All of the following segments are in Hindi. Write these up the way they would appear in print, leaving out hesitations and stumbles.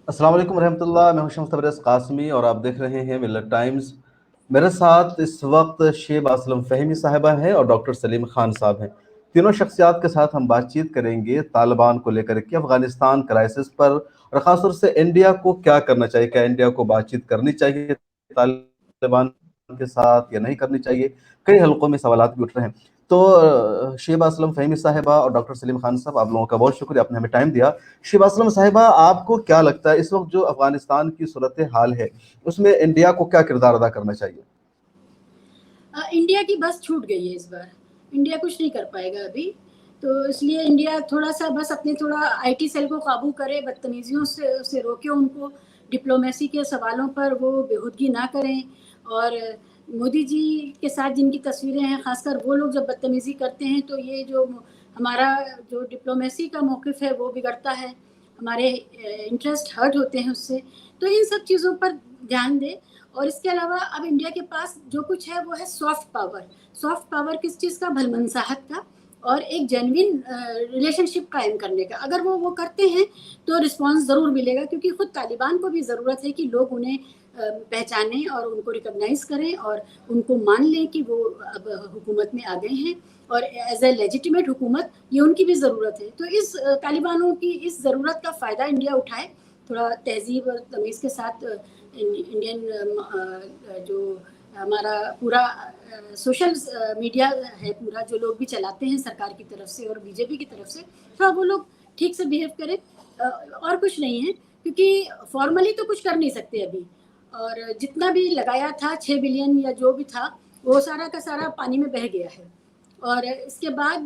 अस्सलाम वालेकुम रहमतुल्लाह। मैं हूं शम्स तबरेज़ कासमी और आप देख रहे हैं मिल्लत टाइम्स। मेरे साथ इस वक्त शेब असलम फ़हीमी साहिबा हैं और डॉक्टर सलीम खान साहब हैं। तीनों शख्सियात के साथ हम बातचीत करेंगे तालिबान को लेकर के, अफगानिस्तान क्राइसिस पर, और ख़ासतौर से इंडिया को क्या करना चाहिए। क्या इंडिया को बातचीत करनी चाहिए तालिबान के साथ या नहीं करनी चाहिए? कई हलकों में सवालात भी उठ रहे हैं। तो शेबा असलम फ़हीमी साहिबा और डॉक्टर सलीम खान साहब, आप लोगों का बहुत शुक्रिया, आपने हमें टाइम दिया। शेबा असलम साहिबा, आपको क्या लगता है इस वक्त जो अफगानिस्तान की सूरत हाल है उसमें इंडिया को क्या किरदार अदा करना चाहिए? इंडिया की बस छूट गई है इस बार। इंडिया कुछ नहीं कर पाएगा अभी। तो इसलिए इंडिया थोड़ा सा बस अपने थोड़ा आईटी सेल को काबू करे, बदतमीजियों से रोके उनको, डिप्लोमेसी के सवालों पर वो बेहूदगी ना करें। और मोदी जी के साथ जिनकी तस्वीरें हैं, खासकर वो लोग जब बदतमीजी करते हैं तो ये जो हमारा जो डिप्लोमेसी का मौक़िफ़ है वो बिगड़ता है, हमारे इंटरेस्ट हर्ट होते हैं उससे। तो इन सब चीज़ों पर ध्यान दें। और इसके अलावा अब इंडिया के पास जो कुछ है वो है सॉफ्ट पावर। सॉफ्ट पावर किस चीज़ का? भलमनसाहत का और एक जेन्युइन रिलेशनशिप कायम करने का। अगर वो करते हैं तो रिस्पॉन्स ज़रूर मिलेगा, क्योंकि खुद तालिबान को भी ज़रूरत है कि लोग उन्हें पहचानें और उनको रिकॉग्नाइज करें और उनको मान लें कि वो अब हुकूमत में आ गए हैं और एज ए लेजिटिमेट हुकूमत, ये उनकी भी ज़रूरत है। तो इस तालिबानों की इस ज़रूरत का फ़ायदा इंडिया उठाए, थोड़ा तहजीब और तमीज़ के साथ। इंडियन जो हमारा पूरा सोशल मीडिया है, पूरा जो लोग भी चलाते हैं सरकार की तरफ से और बीजेपी की तरफ से, थोड़ा वो लोग ठीक से बिहेव करें। और कुछ नहीं है, क्योंकि फॉर्मली तो कुछ कर नहीं सकते अभी। और जितना भी लगाया था 6 बिलियन या जो भी था, वो सारा का सारा पानी में बह गया है। और इसके बाद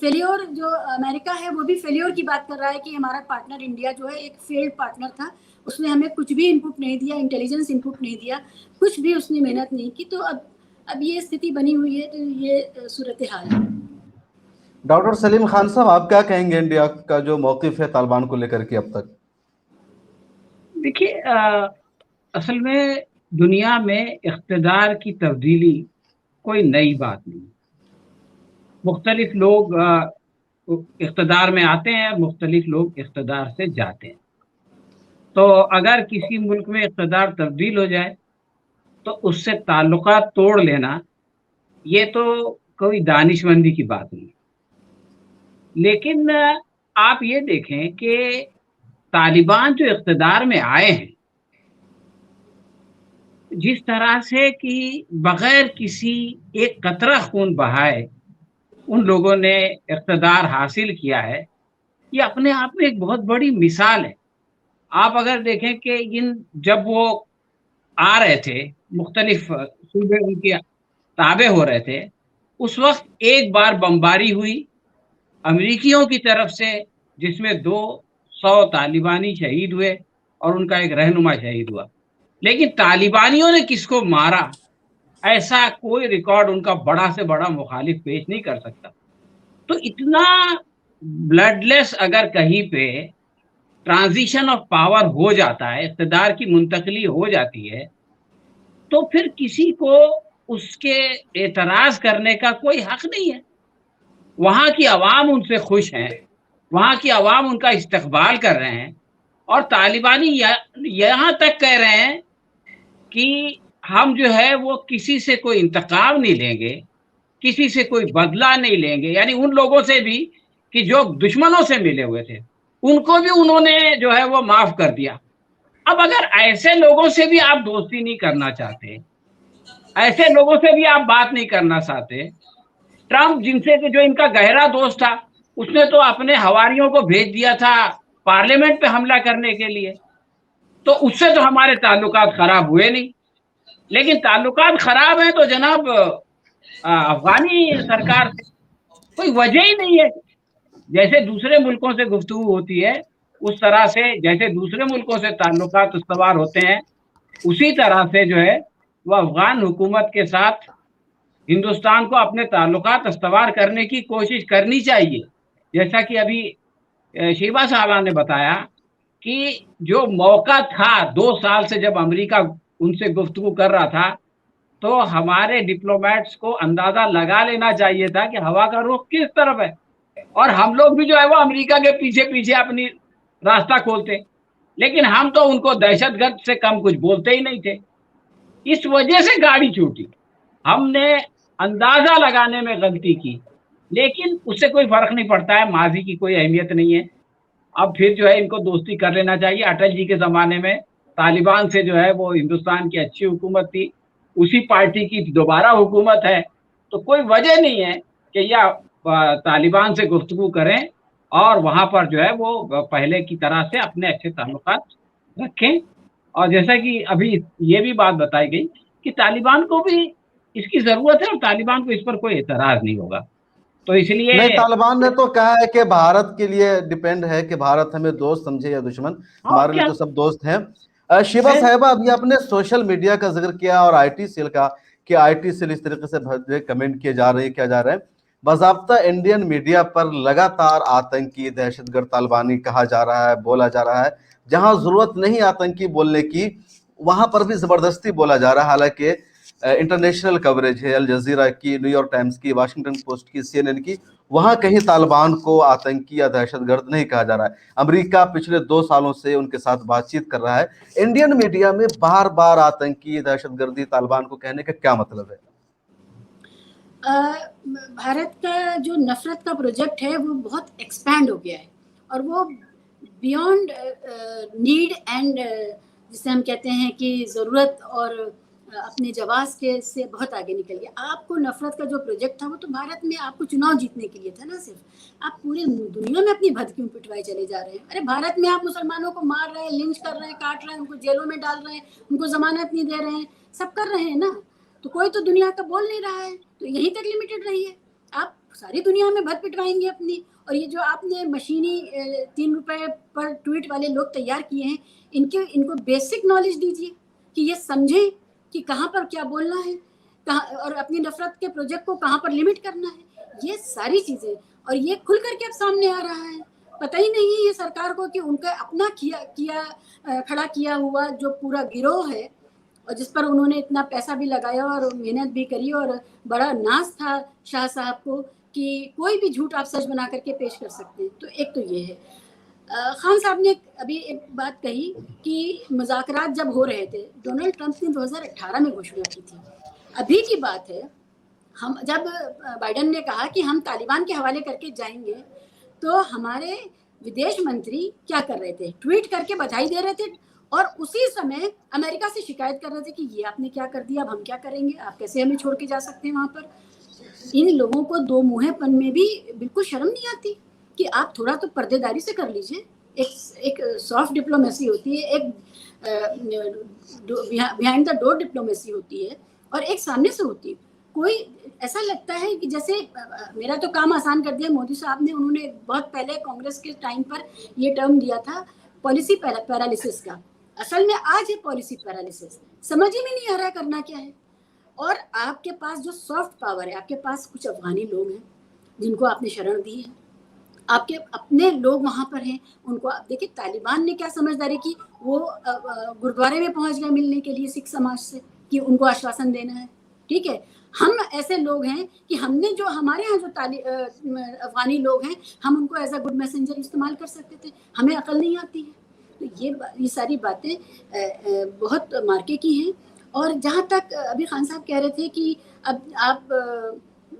फेल्योर जो अमेरिका है वो भी फेल्योर की बात कर रहा है कि हमारा पार्टनर इंडिया जो है एक फेल्ड पार्टनर था, उसने हमें कुछ भी इनपुट नहीं दिया, इंटेलिजेंस इनपुट नहीं दिया, कुछ भी उसने मेहनत नहीं की। तो अब ये स्थिति बनी हुई है, तो ये सूरत हाल है। डॉक्टर सलीम खान साहब, आप क्या कहेंगे इंडिया का जो मौकिफ है तालिबान को लेकर के अब तक? देखिए, असल में दुनिया में इख्तिदार की तब्दीली कोई नई बात नहीं। मुख्तलिफ लोग इख्तिदार में आते हैं और मुख्तलिफ लोग इख्तिदार से जाते हैं। तो अगर किसी मुल्क में इख्तिदार तब्दील हो जाए तो उससे ताल्लुकात तोड़ लेना, ये तो कोई दानिशमंदी की बात नहीं। लेकिन आप ये देखें कि तालिबान जो इख्तिदार में आए हैं, जिस तरह से कि बगैर किसी एक कतरा खून बहाए उन लोगों ने इख्तिदार हासिल किया है, ये अपने आप में एक बहुत बड़ी मिसाल है। आप अगर देखें कि इन जब वो आ रहे थे, मुख्तलिफ सूबे उनके ताबे हो रहे थे, उस वक्त एक बार बमबारी हुई अमरीकियों की तरफ से, जिसमें 200 तालिबानी शहीद हुए और उनका एक रहनुमा शहीद हुआ। लेकिन तालिबानियों ने किसको मारा, ऐसा कोई रिकॉर्ड उनका बड़ा से बड़ा मुखालिफ पेश नहीं कर सकता। तो इतना ब्लडलेस अगर कहीं पे ट्रांजिशन ऑफ पावर हो जाता है, इक़्तिदार की मुंतकिली हो जाती है, तो फिर किसी को उसके एतराज़ करने का कोई हक नहीं है। वहाँ की अवाम उनसे खुश हैं, वहाँ की अवाम उनका इस्तक़बाल कर रहे हैं और तालिबानी यहाँ तक कह रहे हैं कि हम जो है वो किसी से कोई इंतकाम नहीं लेंगे, किसी से कोई बदला नहीं लेंगे। यानी उन लोगों से भी कि जो दुश्मनों से मिले हुए थे, उनको भी उन्होंने जो है वो माफ़ कर दिया। अब अगर ऐसे लोगों से भी आप दोस्ती नहीं करना चाहते, ऐसे लोगों से भी आप बात नहीं करना चाहते, ट्रंप जिनसे कि जो इनका गहरा दोस्त था, उसने तो अपने हवारियों को भेज दिया था पार्लियामेंट पे हमला करने के लिए, तो उससे तो हमारे ताल्लुकात खराब हुए नहीं। लेकिन ताल्लुकात खराब हैं तो जनाब अफगानी सरकार से कोई वजह ही नहीं है। जैसे दूसरे मुल्कों से गुफ्तगू होती है, उस तरह से जैसे दूसरे मुल्कों से ताल्लुकात उस्तवार होते हैं, उसी तरह से जो है वो अफगान हुकूमत के साथ हिंदुस्तान को अपने ताल्लुकात इस्तवार करने की कोशिश करनी चाहिए। जैसा कि अभी शीबा साहबा ने बताया कि जो मौका था 2 साल से जब अमेरिका उनसे गुफ्तगू कर रहा था, तो हमारे डिप्लोमेट्स को अंदाजा लगा लेना चाहिए था कि हवा का रुख किस तरफ है और हम लोग भी जो है वो अमेरिका के पीछे पीछे अपनी रास्ता खोलते। लेकिन हम तो उनको दहशतगर्द से कम कुछ बोलते ही नहीं थे। इस वजह से गाड़ी छूटी। हमने अंदाजा लगाने में गलती की, लेकिन उससे कोई फर्क नहीं पड़ता है, माजी की कोई अहमियत नहीं है। अब फिर जो है इनको दोस्ती कर लेना चाहिए। अटल जी के ज़माने में तालिबान से जो है वो हिंदुस्तान की अच्छी हुकूमत थी, उसी पार्टी की दोबारा हुकूमत है, तो कोई वजह नहीं है कि या तालिबान से गुफ्तगू करें और वहाँ पर जो है वो पहले की तरह से अपने अच्छे ताल्लुकात रखें। और जैसा कि अभी ये भी बात बताई गई कि तालिबान को भी इसकी ज़रूरत है और तालिबान को इस पर कोई एतराज़ नहीं होगा। तो इसलिए नहीं, तालिबान ने तो कहा है कि भारत के लिए डिपेंड है कि भारत हमें दोस्त समझे या दुश्मन, और हमारे लिए क्या तो सब दोस्त हैं। शिवा है। साहिबा, अभी आपने सोशल मीडिया का जिक्र किया और आईटी सेल का, कि आईटी सेल इस तरीके से भद्दे कमेंट किए जा रहे हैं, किया जा रहा है। बाज़ाब्ता इंडियन मीडिया पर लगातार आतंकी, दहशतगर्द, तालिबानी कहा जा रहा है, बोला जा रहा है। जहां जरूरत नहीं आतंकी बोलने की, वहां पर भी जबरदस्ती बोला जा रहा है। हालांकि इंटरनेशनल कवरेज है अल जजीरा की, न्यूयॉर्क टाइम्स की, वाशिंगटन पोस्ट की, सीएनएन की, वहां कहीं तालिबान को आतंकी या दहशतगर्द नहीं कहा जा रहा है। अमेरिका पिछले 2 सालों से उनके साथ बातचीत कर रहा है। इंडियन मीडिया में बार बार आतंकी, दहशतगर्दी, तालिबान को कहने का क्या मतलब है? भारत का जो नफरत का प्रोजेक्ट है वो बहुत एक्सपैंड हो गया है और वो बियॉन्ड नीड एंड जिसे हम कहते हैं कि ज़रूरत और अपने जवाब के से बहुत आगे निकल गया। आपको नफरत का जो प्रोजेक्ट था वो तो भारत में आपको चुनाव जीतने के लिए था ना सिर्फ। आप पूरे दुनिया में अपनी भद क्यों पिटवाए चले जा रहे हैं? अरे भारत में आप मुसलमानों को मार रहे हैं, लिंच कर रहे हैं, काट रहे हैं, उनको जेलों में डाल रहे हैं, उनको जमानत नहीं दे रहे हैं, सब कर रहे हैं ना। तो कोई तो दुनिया का बोल नहीं रहा है, तो यहीं तक लिमिटेड रही है। आप सारी दुनिया में भद पिटवाएंगे अपनी। और ये जो आपने मशीनी 3 रुपए पर ट्वीट वाले लोग तैयार किए हैं, इनको बेसिक नॉलेज दीजिए कि ये समझें कि कहाँ पर क्या बोलना है, कहाँ, और अपनी नफरत के प्रोजेक्ट को कहाँ पर लिमिट करना है। ये सारी चीज़ें, और ये खुल करके अब सामने आ रहा है। पता ही नहीं है ये सरकार को कि उनका अपना खड़ा किया हुआ जो पूरा गिरोह है और जिस पर उन्होंने इतना पैसा भी लगाया और मेहनत भी करी और बड़ा नाज था शाह साहब को कि कोई भी झूठ आप सच बना करके पेश कर सकते हैं। तो एक तो ये है। खान साहब ने अभी एक बात कही कि मुज़ाकरात जब हो रहे थे, डोनाल्ड ट्रंप ने 2018 में घोषणा की थी। अभी की बात है, हम जब बाइडेन ने कहा कि हम तालिबान के हवाले करके जाएंगे, तो हमारे विदेश मंत्री क्या कर रहे थे? ट्वीट करके बधाई दे रहे थे और उसी समय अमेरिका से शिकायत कर रहे थे कि ये आपने क्या कर दिया, अब हम क्या करेंगे, आप कैसे हमें छोड़ के जा सकते हैं वहाँ पर। इन लोगों को दो मुँहेपन में भी बिल्कुल शर्म नहीं आती कि आप थोड़ा तो पर्देदारी से कर लीजिए। एक सॉफ्ट डिप्लोमेसी होती है, एक बिहाइंड द डोर डिप्लोमेसी होती है और एक सामने से होती है। कोई ऐसा लगता है कि जैसे मेरा तो काम आसान कर दिया मोदी साहब ने। उन्होंने बहुत पहले कांग्रेस के टाइम पर ये टर्म दिया था पॉलिसी पैरालिसिस का। असल में आज है पॉलिसी पैरालिसिस, समझ ही में नहीं आ रहा करना क्या है। और आपके पास जो सॉफ्ट पावर है, आपके पास कुछ अफगानी लोग हैं जिनको आपने शरण दी है, आपके अपने लोग वहां पर हैं, उनको आप देखिए। तालिबान ने क्या समझदारी की, वो गुरुद्वारे में पहुंच गए मिलने के लिए सिख समाज से कि उनको आश्वासन देना है। ठीक है, हम ऐसे लोग हैं कि हमने जो हमारे यहाँ जो अफगानी लोग हैं, हम उनको एज अ गुड मैसेंजर इस्तेमाल कर सकते थे। हमें अकल नहीं आती है। तो ये सारी बातें बहुत मार्के की हैं। और जहाँ तक अभी खान साहब कह रहे थे कि अब आप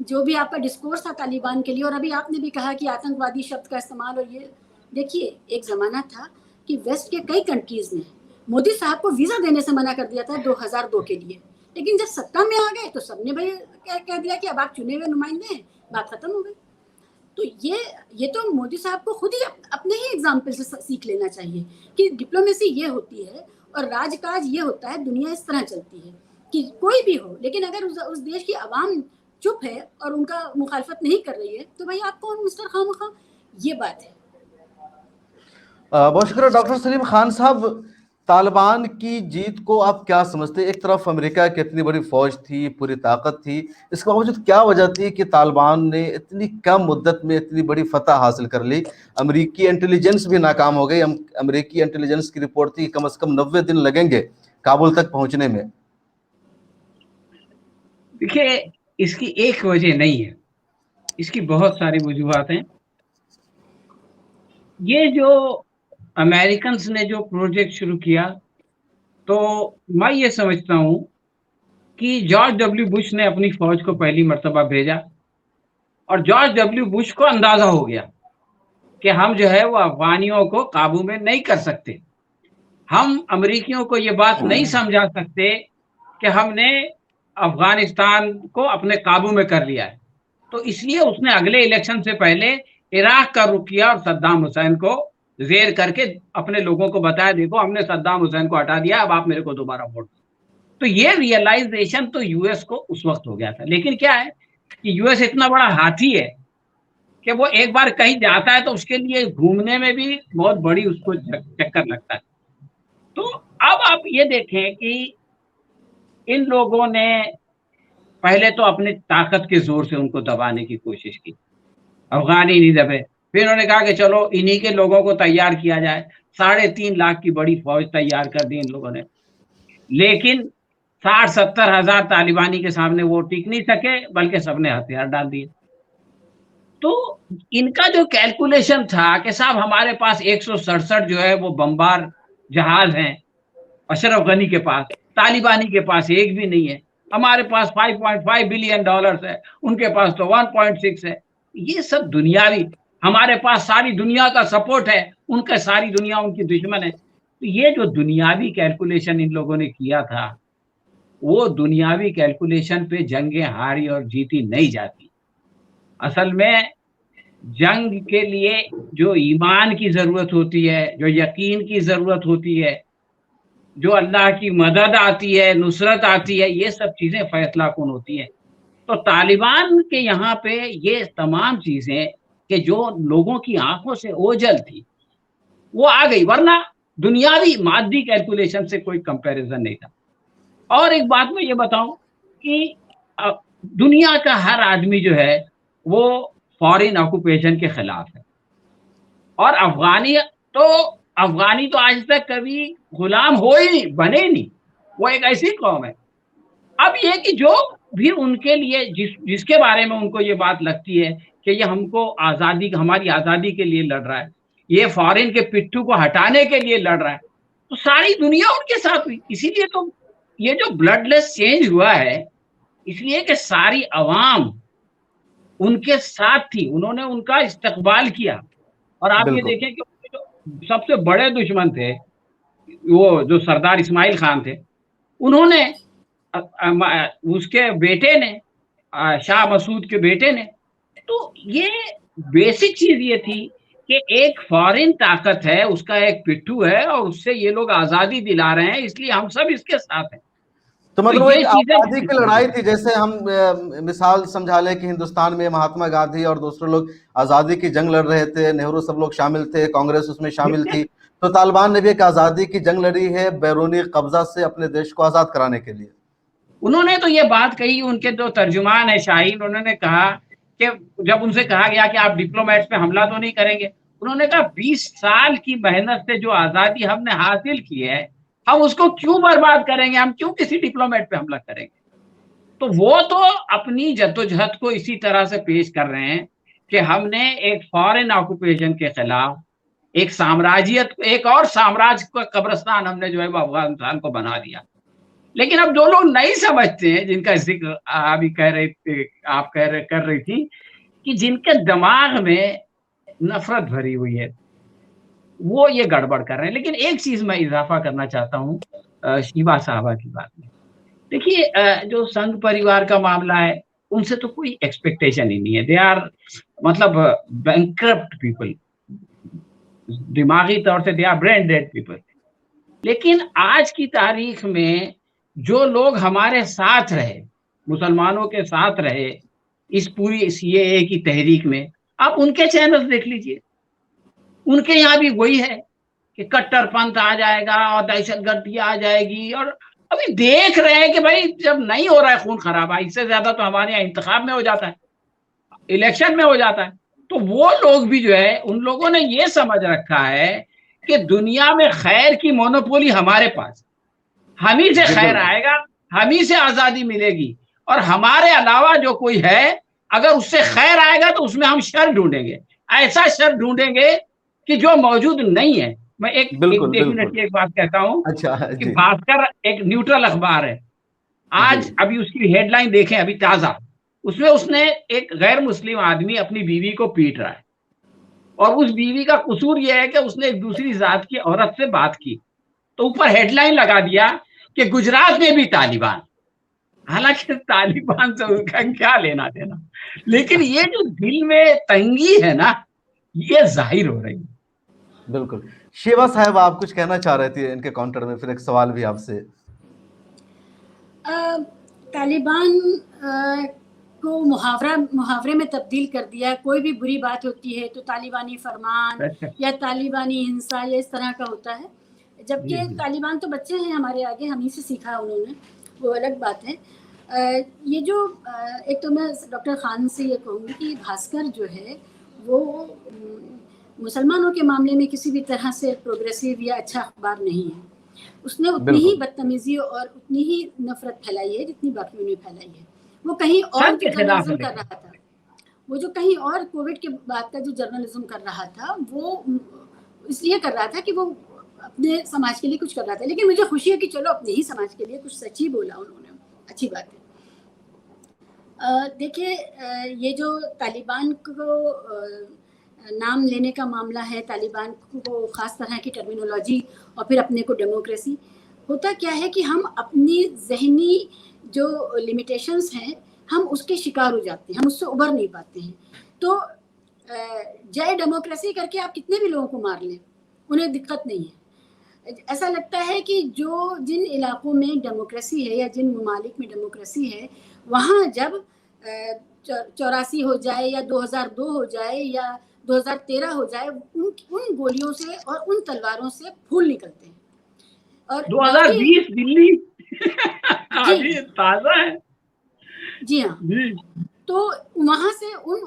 जो भी आपका डिस्कोर्स था तालिबान के लिए, और अभी आपने भी कहा कि आतंकवादी शब्द का इस्तेमाल, और ये देखिए एक ज़माना था कि वेस्ट के कई कंट्रीज़ ने मोदी साहब को वीज़ा देने से मना कर दिया था 2002 के लिए, लेकिन जब सत्ता में आ गए तो सबने भाई कह दिया कि अब आप चुने हुए नुमाइंदे हैं, बात खत्म हो गई। तो ये तो मोदी साहब को खुद ही अपने ही एग्जाम्पल से सीख लेना चाहिए कि डिप्लोमेसी ये होती है और राजकाज ये होता है। दुनिया इस तरह चलती है कि कोई भी हो, लेकिन अगर उस देश की आवाम चुप है और उनका मुखालफत नहीं कर रही है तो भाई आप कौन मिस्टर खामखा, ये बात है। बहुत शुक्रिया डॉक्टर सलीम खान साहब। तालिबान की जीत को आप क्या समझते हैं? एक तरफ अमेरिका की इतनी बड़ी फौज थी, पूरी ताकत थी, इसके बावजूद क्या वजह थी कि तालिबान ने इतनी कम मुद्दत में इतनी बड़ी फतह हासिल कर ली? अमेरिकी इंटेलिजेंस भी नाकाम हो गई। अमेरिकी इंटेलिजेंस की रिपोर्ट थी कम से कम 90 दिन लगेंगे काबुल तक पहुंचने में। देखिए, इसकी एक वजह नहीं है, इसकी बहुत सारी वजूहात हैं। ये जो अमेरिकन ने जो प्रोजेक्ट शुरू किया, तो मैं ये समझता हूँ कि जॉर्ज डब्ल्यू बुश ने अपनी फौज को पहली मर्तबा भेजा और जॉर्ज डब्ल्यू बुश को अंदाजा हो गया कि हम जो है वो अफगानियों को काबू में नहीं कर सकते। हम अमेरिकियों को ये बात नहीं समझा सकते कि हमने अफगानिस्तान को अपने काबू में कर लिया है। तो इसलिए उसने अगले इलेक्शन से पहले इराक का रुख किया और सद्दाम हुसैन को जेर करके अपने लोगों को बताया, देखो हमने सद्दाम हुसैन को हटा दिया, अब आप मेरे को दोबारा वोट दो। तो ये रियलाइजेशन तो यूएस को उस वक्त हो गया था। लेकिन क्या है कि यूएस इतना बड़ा हाथी है कि वो एक बार कहीं जाता है तो उसके लिए घूमने में भी बहुत बड़ी उसको चक्कर लगता है। तो अब आप ये देखें कि इन लोगों ने पहले तो अपनी ताकत के जोर से उनको दबाने की कोशिश की, अफगानी नहीं दबे। फिर उन्होंने कहा कि चलो इन्हीं के लोगों को तैयार किया जाए, 3.5 लाख की बड़ी फौज तैयार कर दी इन लोगों ने। लेकिन 60-70 हजार तालिबानी के सामने वो टिक नहीं सके, बल्कि सबने हथियार डाल दिए। तो इनका जो कैलकुलेशन था कि साहब हमारे पास 167 जो है वो बमबार जहाज हैं, अशरफ गनी के पास, तालिबानी के पास एक भी नहीं है, हमारे पास $5.5 बिलियन है, उनके पास तो 1.6 है। ये सब दुनियावी, हमारे पास सारी दुनिया का सपोर्ट है, उनका सारी दुनिया उनकी दुश्मन है। तो ये जो दुनियावी कैलकुलेशन इन लोगों ने किया था, वो दुनियावी कैलकुलेशन पे जंगें हारी और जीती नहीं जाती। असल में जंग के लिए जो ईमान की जरूरत होती है, जो यकीन की जरूरत होती है, जो अल्लाह की मदद आती है, नुसरत आती है, ये सब चीजें फैसला कुन होती हैं। तो तालिबान के यहाँ पे ये तमाम चीजें कि जो लोगों की आंखों से ओझल थी वो आ गई, वरना दुनियावी मादी कैलकुलेशन से कोई कंपैरिजन नहीं था। और एक बात मैं ये बताऊं कि दुनिया का हर आदमी जो है वो फॉरेन ऑक्यूपेशन के खिलाफ है, और अफगानी तो आज तक कभी गुलाम हो ही नहीं, बने ही नहीं, वो एक ऐसी कौम है। अब ये कि जो भी उनके लिए जिसके बारे में उनको ये बात लगती है कि ये हमको आज़ादी, हमारी आज़ादी के लिए लड़ रहा है, ये फॉरेन के पिट्ठू को हटाने के लिए लड़ रहा है, तो सारी दुनिया उनके साथ हुई। इसीलिए तो ये जो ब्लडलेस चेंज हुआ है, इसलिए कि सारी अवाम उनके साथ थी, उन्होंने उनका इस्तकबाल किया। और आप ये देखें कि जो सबसे बड़े दुश्मन थे वो जो सरदार इस्माइल खान थे, उन्होंने उसके बेटे ने, शाह मसूद के बेटे ने, तो ये बेसिक चीज ये थी कि एक फॉरेन ताकत है, उसका एक पिट्ठू है और उससे ये लोग आजादी दिला रहे हैं, इसलिए हम सब इसके साथ हैं। तो मतलब एक आजादी की लड़ाई थी। जैसे हम मिसाल समझा लें कि हिंदुस्तान में महात्मा गांधी और दूसरे लोग आजादी की जंग लड़ रहे थे, नेहरू सब लोग शामिल थे, कांग्रेस उसमें शामिल थी, तो तालिबान ने भी एक आजादी की जंग लड़ी है बैरूनी कब्जा से अपने देश को आजाद कराने के लिए। उन्होंने तो ये बात कही, उनके जो तर्जुमान है शाहीन, उन्होंने कहा कि जब उनसे कहा गया कि आप डिप्लोमेट्स पे हमला तो नहीं करेंगे, उन्होंने कहा 20 साल की मेहनत से जो आजादी हमने हासिल की है, हम उसको क्यों बर्बाद करेंगे, हम क्यों किसी डिप्लोमेट पे हमला करेंगे। तो वो तो अपनी जद्दोजहद को इसी तरह से पेश कर रहे हैं कि हमने एक फॉरेन ऑक्यूपेशन के खिलाफ एक साम्राज्यत, एक और साम्राज्य का कब्रिस्तान हमने जो है वो अफगानिस्तान को बना दिया। लेकिन अब जो लोग नहीं समझते हैं, जिनका जिक्र अभी कह रहे थे, आप कर रही थी कि जिनके दिमाग में नफरत भरी हुई है, वो ये गड़बड़ कर रहे हैं। लेकिन एक चीज मैं इजाफा करना चाहता हूँ शीबा साहबा की बात में। देखिए, जो संघ परिवार का मामला है, उनसे तो कोई एक्सपेक्टेशन ही नहीं है। दे आर मतलब बैंकरप्ट पीपल, दिमागी तौर से they our brain dead people. लेकिन आज की तारीख में जो लोग हमारे साथ रहे, मुसलमानों के साथ रहे इस पूरी सीएए की तहरीक में, आप उनके चैनल देख लीजिए, उनके यहाँ भी वही है कि कट्टरपंथ आ जाएगा और दहशतगर्दी आ जाएगी। और अभी देख रहे हैं कि भाई जब नहीं हो रहा है खून खराबा, इससे ज्यादा तो हमारे यहाँ इंतखाब में हो जाता है, इलेक्शन में हो जाता है। तो वो लोग भी जो है, उन लोगों ने ये समझ रखा है कि दुनिया में खैर की मोनोपोली हमारे पास, हम ही से खैर आएगा, हम ही से आजादी मिलेगी, और हमारे अलावा जो कोई है अगर उससे खैर आएगा तो उसमें हम शर ढूंढेंगे, ऐसा शर ढूंढेंगे कि जो मौजूद नहीं है। मैं एक बिल्कुल बिल्कुल। डेफिनेटली एक बात कहता हूँ अच्छा कि जी भास्कर एक न्यूट्रल अखबार है। जी। आज अभी उसकी हेडलाइन देखें, अभी ताजा, उसमें उसने एक गैर मुस्लिम आदमी अपनी बीवी को पीट रहा है, और उस बीवी का कसूर यह है कि उसने एक दूसरी जात की औरत से बात की, तो ऊपर हेडलाइन लगा दिया कि गुजरात में भी तालिबान। हालांकि तालिबान से उसका क्या लेना देना, लेकिन ये जो दिल में तंगी है ना, ये जाहिर हो रही है। बिल्कुल। शेबा साहब, आप कुछ कहना चाह रहे थे इनके काउंटर में, फिर एक सवाल भी आपसे। तालिबान को मुहावरे में तब्दील कर दिया है। कोई भी बुरी बात होती है तो तालिबानी फरमान या तालिबानी हिंसा या इस तरह का होता है, जबकि तालिबान तो बच्चे हैं हमारे आगे, हम ही से सीखा उन्होंने, वो अलग बात है। ये जो एक तो मैं डॉक्टर खान से ये कहूँगी कि भास्कर जो है वो मुसलमानों के मामले में किसी भी तरह से प्रोग्रेसिव या अच्छा अखबार नहीं है। उसने उतनी ही बदतमीजी और उतनी ही नफरत फैलाई है जितनी बाकियों ने फैलाई है। वो कहीं और जो जर्नलिज्म कर रहा था, वो जो कहीं और कोविड के बाद का जो जर्नलिज्म कर रहा था, वो इसलिए कर रहा था कि वो अपने समाज के लिए कुछ कर रहा था। लेकिन मुझे खुशी है कि चलो अपने ही समाज के लिए कुछ सच ही बोला उन्होंने, अच्छी बात है। देखिए, ये जो तालिबान को नाम लेने का मामला है, तालिबान को ख़ास तरह की टर्मिनोलॉजी और फिर अपने को डेमोक्रेसी, होता क्या है कि हम अपनी जहनी जो लिमिटेशंस हैं हम उसके शिकार हो जाते हैं, हम उससे उबर नहीं पाते हैं। तो जय डेमोक्रेसी करके आप कितने भी लोगों को मार लें, उन्हें दिक्कत नहीं है। ऐसा लगता है कि जो जिन इलाकों में डेमोक्रेसी है या जिन ममालिक में डेमोक्रेसी है, वहाँ जब 84 हो जाए या 2002 हो जाए या 2013 हो जाए, उन गोलियों से और उन तलवारों से फूल निकलते हैं। और 2020 दिल्ली अभी ताजा है। जी हाँ जी। तो वहां से उन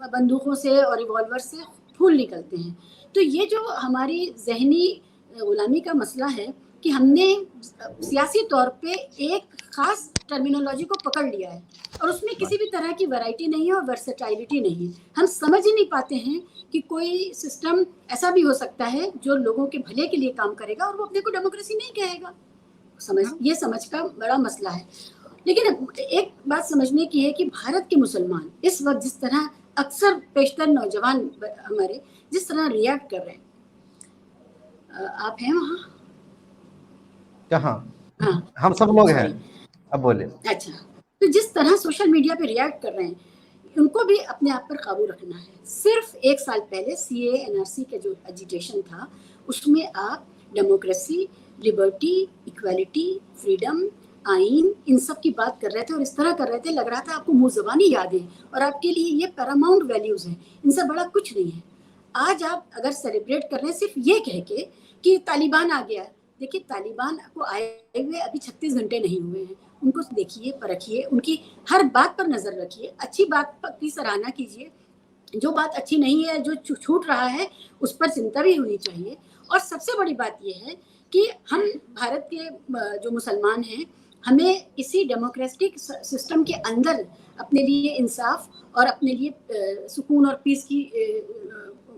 बंदूकों से और रिवॉल्वर से फूल निकलते हैं। तो ये जो हमारी जहनी गुलामी का मसला है कि हमने सियासी तौर पे एक खास टर्मिनोलॉजी को पकड़ लिया है और उसमें किसी भी तरह की वैरायटी नहीं है और वर्सेटाइलिटी नहीं है। हम समझ ही नहीं पाते हैं कि कोई सिस्टम ऐसा भी हो सकता है जो लोगों के भले के लिए काम करेगा और वो अपने को डेमोक्रेसी नहीं कहेगा। ये समझ का बड़ा मसला है। लेकिन एक बात समझने की है कि भारत के मुसलमान इस वक्त जिस तरह अक्सर पेशतर नौजवान हमारे जिस तरह रिएक्ट कर रहे हैं, आप हैं वहाँ? कहाँ? हाँ, हम सब लोग हैं। अब बोले। अच्छा, तो जिस तरह सोशल मीडिया पे रिएक्ट कर रहे हैं, उनको भी अपने आप पर काबू रखना है। सिर्फ 1 साल पहले CAA NRC का जो एजिटेशन था, उसमें आप डेमोक्रेसी, लिबर्टी, इक्वालिटी, फ्रीडम, आइन, इन सब की बात कर रहे थे और इस तरह कर रहे थे, लग रहा था आपको मुँह ज़बानी याद है और आपके लिए ये पैरामाउंट वैल्यूज़ हैं, इनसे बड़ा कुछ नहीं है। आज आप अगर सेलिब्रेट कर रहे हैं सिर्फ ये कह के कि तालिबान आ गया, देखिए तालिबान को आए हुए अभी 36 घंटे नहीं हुए हैं। उनको देखिए, परखिए, उनकी हर बात पर नजर रखिए, अच्छी बात की सराहना कीजिए, जो बात अच्छी नहीं है, जो छूट रहा है, उस पर चिंता भी होनी चाहिए। और सबसे बड़ी बात यह है कि हम भारत के जो मुसलमान हैं, हमें इसी डेमोक्रेटिक सिस्टम के अंदर अपने लिए इंसाफ और अपने लिए सुकून और पीस की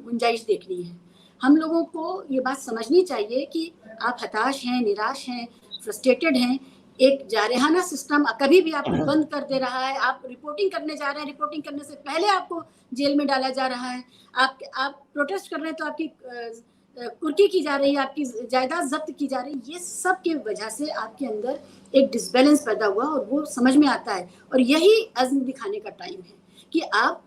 गुंजाइश देखनी है। हम लोगों को ये बात समझनी चाहिए कि आप हताश हैं, निराश हैं, फ्रस्ट्रेटेड हैं। एक जारहाना सिस्टम कभी भी आपको बंद कर दे रहा है। आप रिपोर्टिंग करने जा रहे हैं, रिपोर्टिंग करने से पहले आपको जेल में डाला जा रहा है। आप प्रोटेस्ट कर रहे हैं तो आपकी कुर्की की जा रही है, आपकी जायदाद जब्त की जा रही है। ये सब की वजह से आपके अंदर एक डिसबैलेंस पैदा हुआ और वो समझ में आता है। और यही अज़्म दिखाने का टाइम है कि आप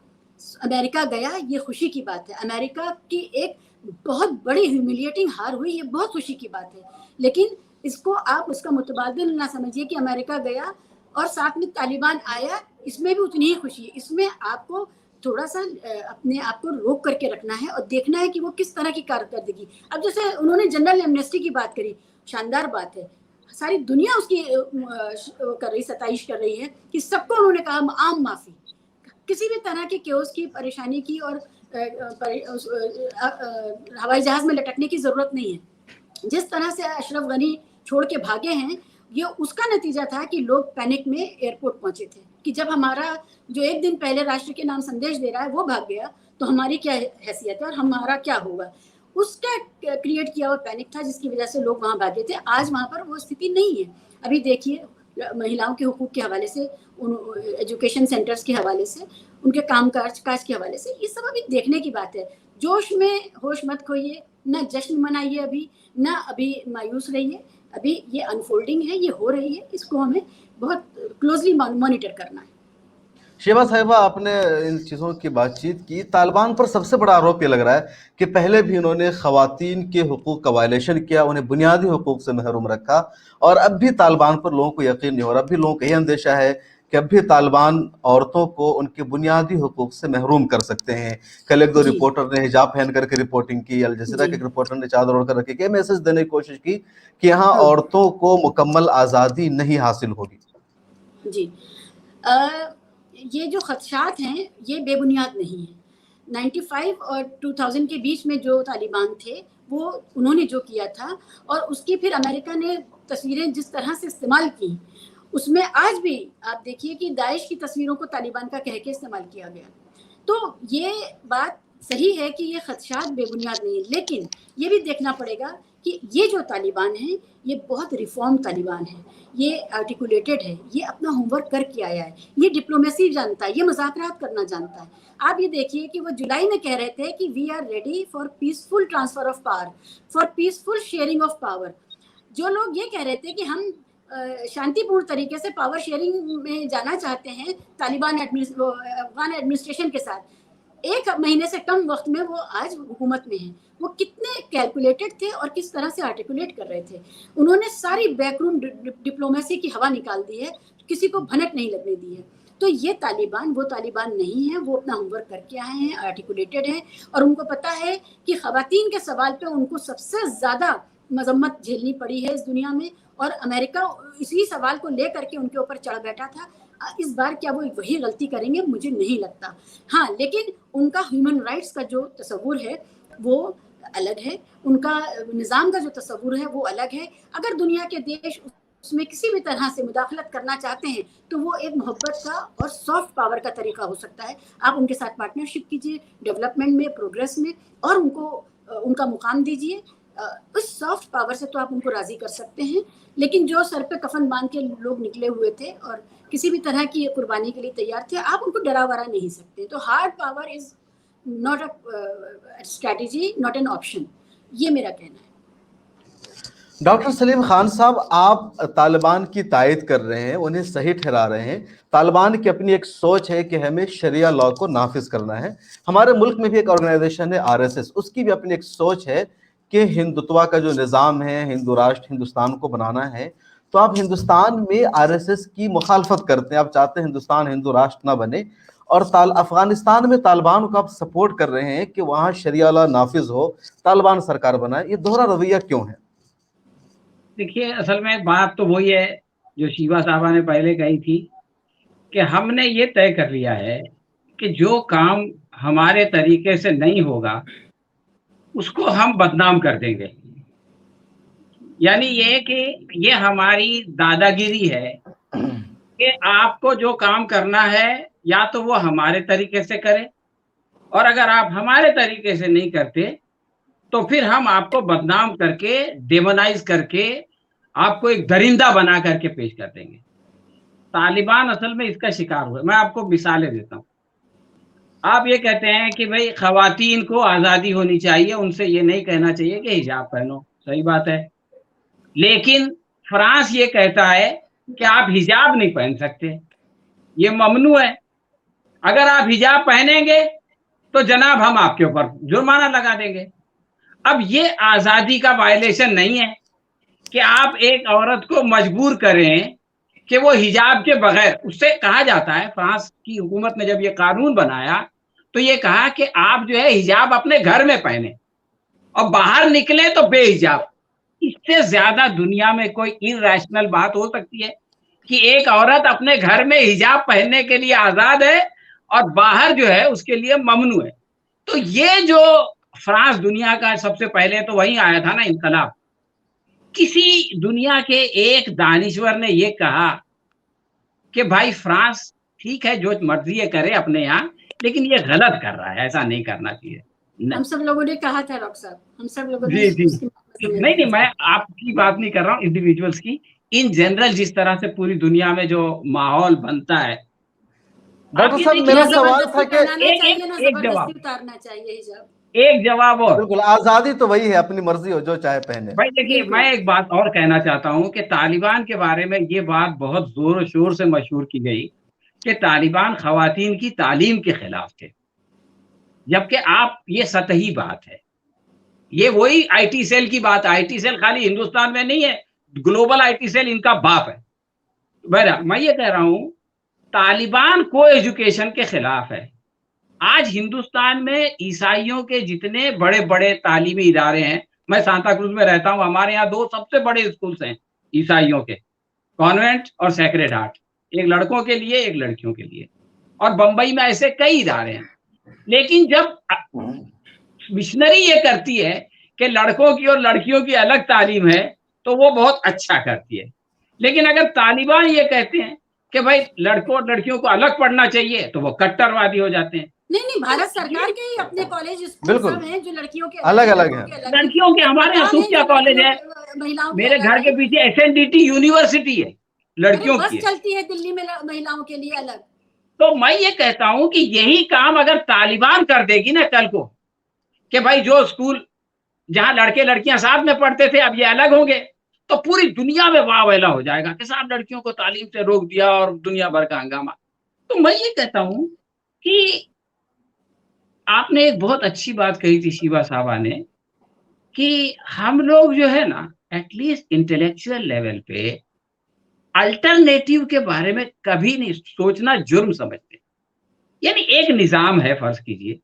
अमेरिका गया, ये खुशी की बात है। अमेरिका की एक बहुत बड़ी ह्यूमिलिएटिंग हार हुई, ये बहुत खुशी की बात है। लेकिन इसको आप उसका मुतबादिल ना समझिए कि अमेरिका गया और साथ में तालिबान आया, इसमें भी उतनी ही खुशी है। इसमें आपको थोड़ा सा अपने आप को रोक करके रखना है और देखना है कि वो किस तरह की कारकर्दगी। अब जैसे उन्होंने जनरल एमनेस्टी की बात करी, शानदार बात है, सारी दुनिया उसकी कर रही, सताइश कर रही है कि सबको उन्होंने कहा आम माफी, किसी भी तरह के केओस की, परेशानी की और हवाई जहाज में लटकने की जरूरत नहीं है। जिस तरह से अशरफ गनी छोड़ के भागे हैं, ये उसका नतीजा था कि लोग पैनिक में एयरपोर्ट पहुंचे थे कि जब हमारा जो एक दिन पहले राष्ट्र के नाम संदेश दे रहा है वो भाग गया तो हमारी क्या हैसियत है और हमारा क्या होगा। उसका क्रिएट किया हुआ पैनिक था जिसकी वजह से लोग वहाँ भागे थे। आज वहाँ पर वो स्थिति नहीं है। अभी देखिए महिलाओं के हुकूक के हवाले से, एजुकेशन सेंटर्स के हवाले से, उनके काम काज के हवाले से, ये सब अभी देखने की बात है। जोश में होश मत खोइए, ना जश्न मनाइए अभी, ना अभी मायूस रहिए। अभी ये अनफोल्डिंग है, ये हो रही है, इसको हमें बहुत क्लोजली मॉनिटर करना है। शेबा साहिबा, आपने इन चीज़ों की बातचीत की। तालिबान पर सबसे बड़ा आरोप ये लग रहा है कि पहले भी इन्होंने ख़वातीन के हुकूक का वायलेशन किया, उन्हें बुनियादी हुकूक से महरूम रखा, और अब भी तालिबान पर लोगों को यकीन नहीं हो रहा। अब भी लोगों को यह अंदेशा है कि अब भी तालिबान औरतों को उनके बुनियादी हुकूक से महरूम कर सकते हैं। कल एक दो जी रिपोर्टर ने हिजाब पहन करके रिपोर्टिंग की, अल जज़ीरा के एक रिपोर्टर ने चादर ओढ़ कर रखी, कि मैसेज देने की कोशिश की कि यहाँ हाँ औरतों को मुकम्मल आज़ादी नहीं हासिल होगी। जी ये जो खदशात हैं ये बेबुनियाद नहीं है। 95 और 2000 के बीच में जो तालिबान थे वो उन्होंने जो किया था, और उसकी फिर अमेरिका ने तस्वीरें जिस तरह से इस्तेमाल की, उसमें आज भी आप देखिए कि दाइश की तस्वीरों को तालिबान का कह के इस्तेमाल किया गया। तो ये बात सही है कि ये खदशात बेबुनियाद नहीं है, लेकिन ये भी देखना पड़ेगा कि ये जो तालिबान है ये बहुत रिफॉर्म तालिबान है, ये आर्टिकुलेटेड है, ये अपना होमवर्क करके आया है, ये डिप्लोमेसी जानता है, ये मुज़ाकरात करना जानता है। आप ये देखिए कि वो जुलाई में कह रहे थे कि we are ready for peaceful transfer of power, for peaceful sharing of power. जो लोग ये कह रहे थे कि हम शांतिपूर्ण तरीके से पावर शेयरिंग में जाना चाहते हैं तालिबान अफगान एडमिनिस्ट्रेशन के साथ, एक महीने से कम वक्त में वो आज हुकूमत में हैं। वो कितने कैलकुलेटेड थे और किस तरह से आर्टिकुलेट कर रहे थे। उन्होंने सारी बैकरूम डिप्लोमेसी की हवा निकाल दी है, किसी को भनक नहीं लगने दी है। तो ये तालिबान वो तालिबान नहीं है, वो अपना होमवर्क करके आए हैं, आर्टिकुलेटेड हैं, और उनको पता है कि ख़वातीन के सवाल पे उनको सबसे ज़्यादा मजम्मत झेलनी पड़ी है इस दुनिया में, और अमेरिका इसी सवाल को लेकर के उनके ऊपर चढ़ बैठा था। इस बार क्या वो वही गलती करेंगे? मुझे नहीं लगता। हाँ, लेकिन उनका ह्यूमन राइट्स का जो तस्वुर है वो अलग है, उनका निज़ाम का जो तस्वुर है वो अलग है। अगर दुनिया के देश उसमें किसी भी तरह से मुदाखलत करना चाहते हैं तो वो एक मोहब्बत का और सॉफ्ट पावर का तरीका हो सकता है। आप उनके साथ पार्टनरशिप कीजिए, डेवलपमेंट में, प्रोग्रेस में, और उनको उनका मुकाम दीजिए। उस सॉफ्ट पावर से तो आप उनको राजी कर सकते हैं, लेकिन जो सर पे कफन बांध के लोग निकले हुए थे और किसी भी तरह की कुर्बानी के लिए तैयार थे, आप उनको डरा वरा नहीं सकते। तो hard power is not a strategy, not an option, ये मेरा कहना है। डॉक्टर सलीम खान साहब, आप तालिबान की तायद कर रहे हैं, उन्हें सही ठहरा रहे हैं। तालिबान की अपनी एक सोच है कि हमें शरिया लॉ को नाफिज करना है। हमारे मुल्क में भी एक ऑर्गेनाइजेशन है आरएसएस, उसकी भी अपनी एक सोच है कि हिंदुत्व का जो निज़ाम है, हिंदू राष्ट्र हिंदुस्तान को बनाना है। तो आप हिंदुस्तान में आरएसएस की मुखालफत करते हैं, आप चाहते हैं हिंदुस्तान हिंदू राष्ट्र ना बने, और अफगानिस्तान में तालिबान को आप सपोर्ट कर रहे हैं कि वहाँ शरिया लॉ नाफिज हो, तालिबान सरकार बनाए। ये दोहरा रवैया क्यों है? देखिए, असल में बात तो वही है जो शीबा साहबा ने पहले कही थी कि हमने ये तय कर लिया है कि जो काम हमारे तरीके से नहीं होगा उसको हम बदनाम कर देंगे। यानी ये कि ये हमारी दादागिरी है कि आपको जो काम करना है या तो वो हमारे तरीके से करें, और अगर आप हमारे तरीके से नहीं करते तो फिर हम आपको बदनाम करके, डेमोनाइज करके, आपको एक दरिंदा बना करके पेश कर देंगे। तालिबान असल में इसका शिकार हुआ। मैं आपको मिसालें देता हूँ। आप ये कहते हैं कि भाई खवातीन को आज़ादी होनी चाहिए, उनसे ये नहीं कहना चाहिए कि हिजाब पहनो, सही बात है। लेकिन फ्रांस ये कहता है कि आप हिजाब नहीं पहन सकते, ये ममनू है। अगर आप हिजाब पहनेंगे तो जनाब हम आपके ऊपर जुर्माना लगा देंगे। अब ये आज़ादी का वायलेशन नहीं है कि आप एक औरत को मजबूर करें कि वो हिजाब के बगैर, उससे कहा जाता है, फ्रांस की हुकूमत ने जब ये कानून बनाया तो ये कहा कि आप जो है हिजाब अपने घर में पहने और बाहर निकले तो बेहिजाब। इससे ज्यादा दुनिया में कोई इरैशनल बात हो सकती है कि एक औरत अपने घर में हिजाब पहनने के लिए आजाद है और बाहर जो है उसके लिए ममनू है। तो ये जो फ्रांस दुनिया का सबसे पहले तो वहीं आया था ना इनकलाब। किसी दुनिया के एक दानिश्वर ने ये कहा कि भाई फ्रांस ठीक है जो मर्जी ये करे अपने यहाँ, लेकिन ये गलत कर रहा है, ऐसा नहीं करना चाहिए। हम सब लोगों ने कहा था डॉक्टर साहब, हम सब लोगों ने जी जी उसकी नहीं, मैं आपकी बात नहीं कर रहा हूँ, इंडिविजुअल्स की। इन जनरल जिस तरह से पूरी दुनिया में जो माहौल बनता है, आप डॉक्टर ये साहब देखिए। मेरा ना सवाल था जबरदस्ती कि पहनाना एक चाहिए, एक ना एक जबरदस्ती जवाब, उतारना चाहिए हिजाब। एक जवाब और बिल्कुल आजादी तो वही है, अपनी मर्जी हो जो चाहे पहने। भाई देखिए, मैं बिल्कुल। एक बात और कहना चाहता हूं कि तालिबान के बारे में ये बात बहुत जोर शोर से मशहूर की गई कि तालिबान खवातीन की तालीम के खिलाफ थे, जबकि आप ये सतही बात है। ये वही आईटी सेल की बात है। आईटी सेल खाली हिंदुस्तान में नहीं है, ग्लोबल आईटी सेल इनका बाप है। बहरहाल मैं ये कह रहा हूं, तालिबान को एजुकेशन के खिलाफ है। आज हिंदुस्तान में ईसाइयों के जितने बड़े बड़े तालीमी इदारे हैं, मैं सांता क्रूज में रहता हूं, हमारे यहाँ 2 सबसे बड़े स्कूल्स हैं ईसाइयों के, कॉन्वेंट और सैक्रेड हार्ट, एक लड़कों के लिए एक लड़कियों के लिए, और बंबई में ऐसे कई इदारे हैं। लेकिन जब मिशनरी ये करती है कि लड़कों की और लड़कियों की अलग तालीम है, तो वो बहुत अच्छा करती है। लेकिन अगर तालिबान ये कहते हैं कि भाई लड़कों और लड़कियों को अलग पढ़ना चाहिए, तो वो कट्टरवादी हो जाते हैं। नहीं नहीं, तो भारत सरकार के ही ये अपने कॉलेज स्कूल बिल्कुल सब हैं जो लड़कियों के अलग अलग हैं, अलग लड़कों है। के अलग हैं। लड़कियों के हमारे यहाँ अस्पताल हैं सूफिया जो कॉलेज लड़कियों है, के महिलाओं के मेरे अलग घर के हैं। पीछे एसएनडीटी यूनिवर्सिटी है अरे लड़कियों बस की है। चलती है दिल्ली में महिलाओं के लिए अलग। तो मैं ये कहता हूं कि यही काम अगर तालिबान कर देगी ना कल को, कि भाई जो स्कूल जहां लड़के लड़कियां साथ में पढ़ते थे अब ये अलग होंगे, तो पूरी दुनिया में वाहवाला हो जाएगा कि साहब लड़कियों को तालीम से रोक दिया और दुनिया भर का हंगामा। तो मैं ये कहता हूं कि आपने एक बहुत अच्छी बात कही थी शिवा साहबा ने, कि हम लोग जो है ना एटलीस्ट इंटेलेक्चुअल लेवल पे अल्टरनेटिव के बारे में कभी नहीं सोचना जुर्म समझते। यानी एक निजाम है, फर्ज कीजिए,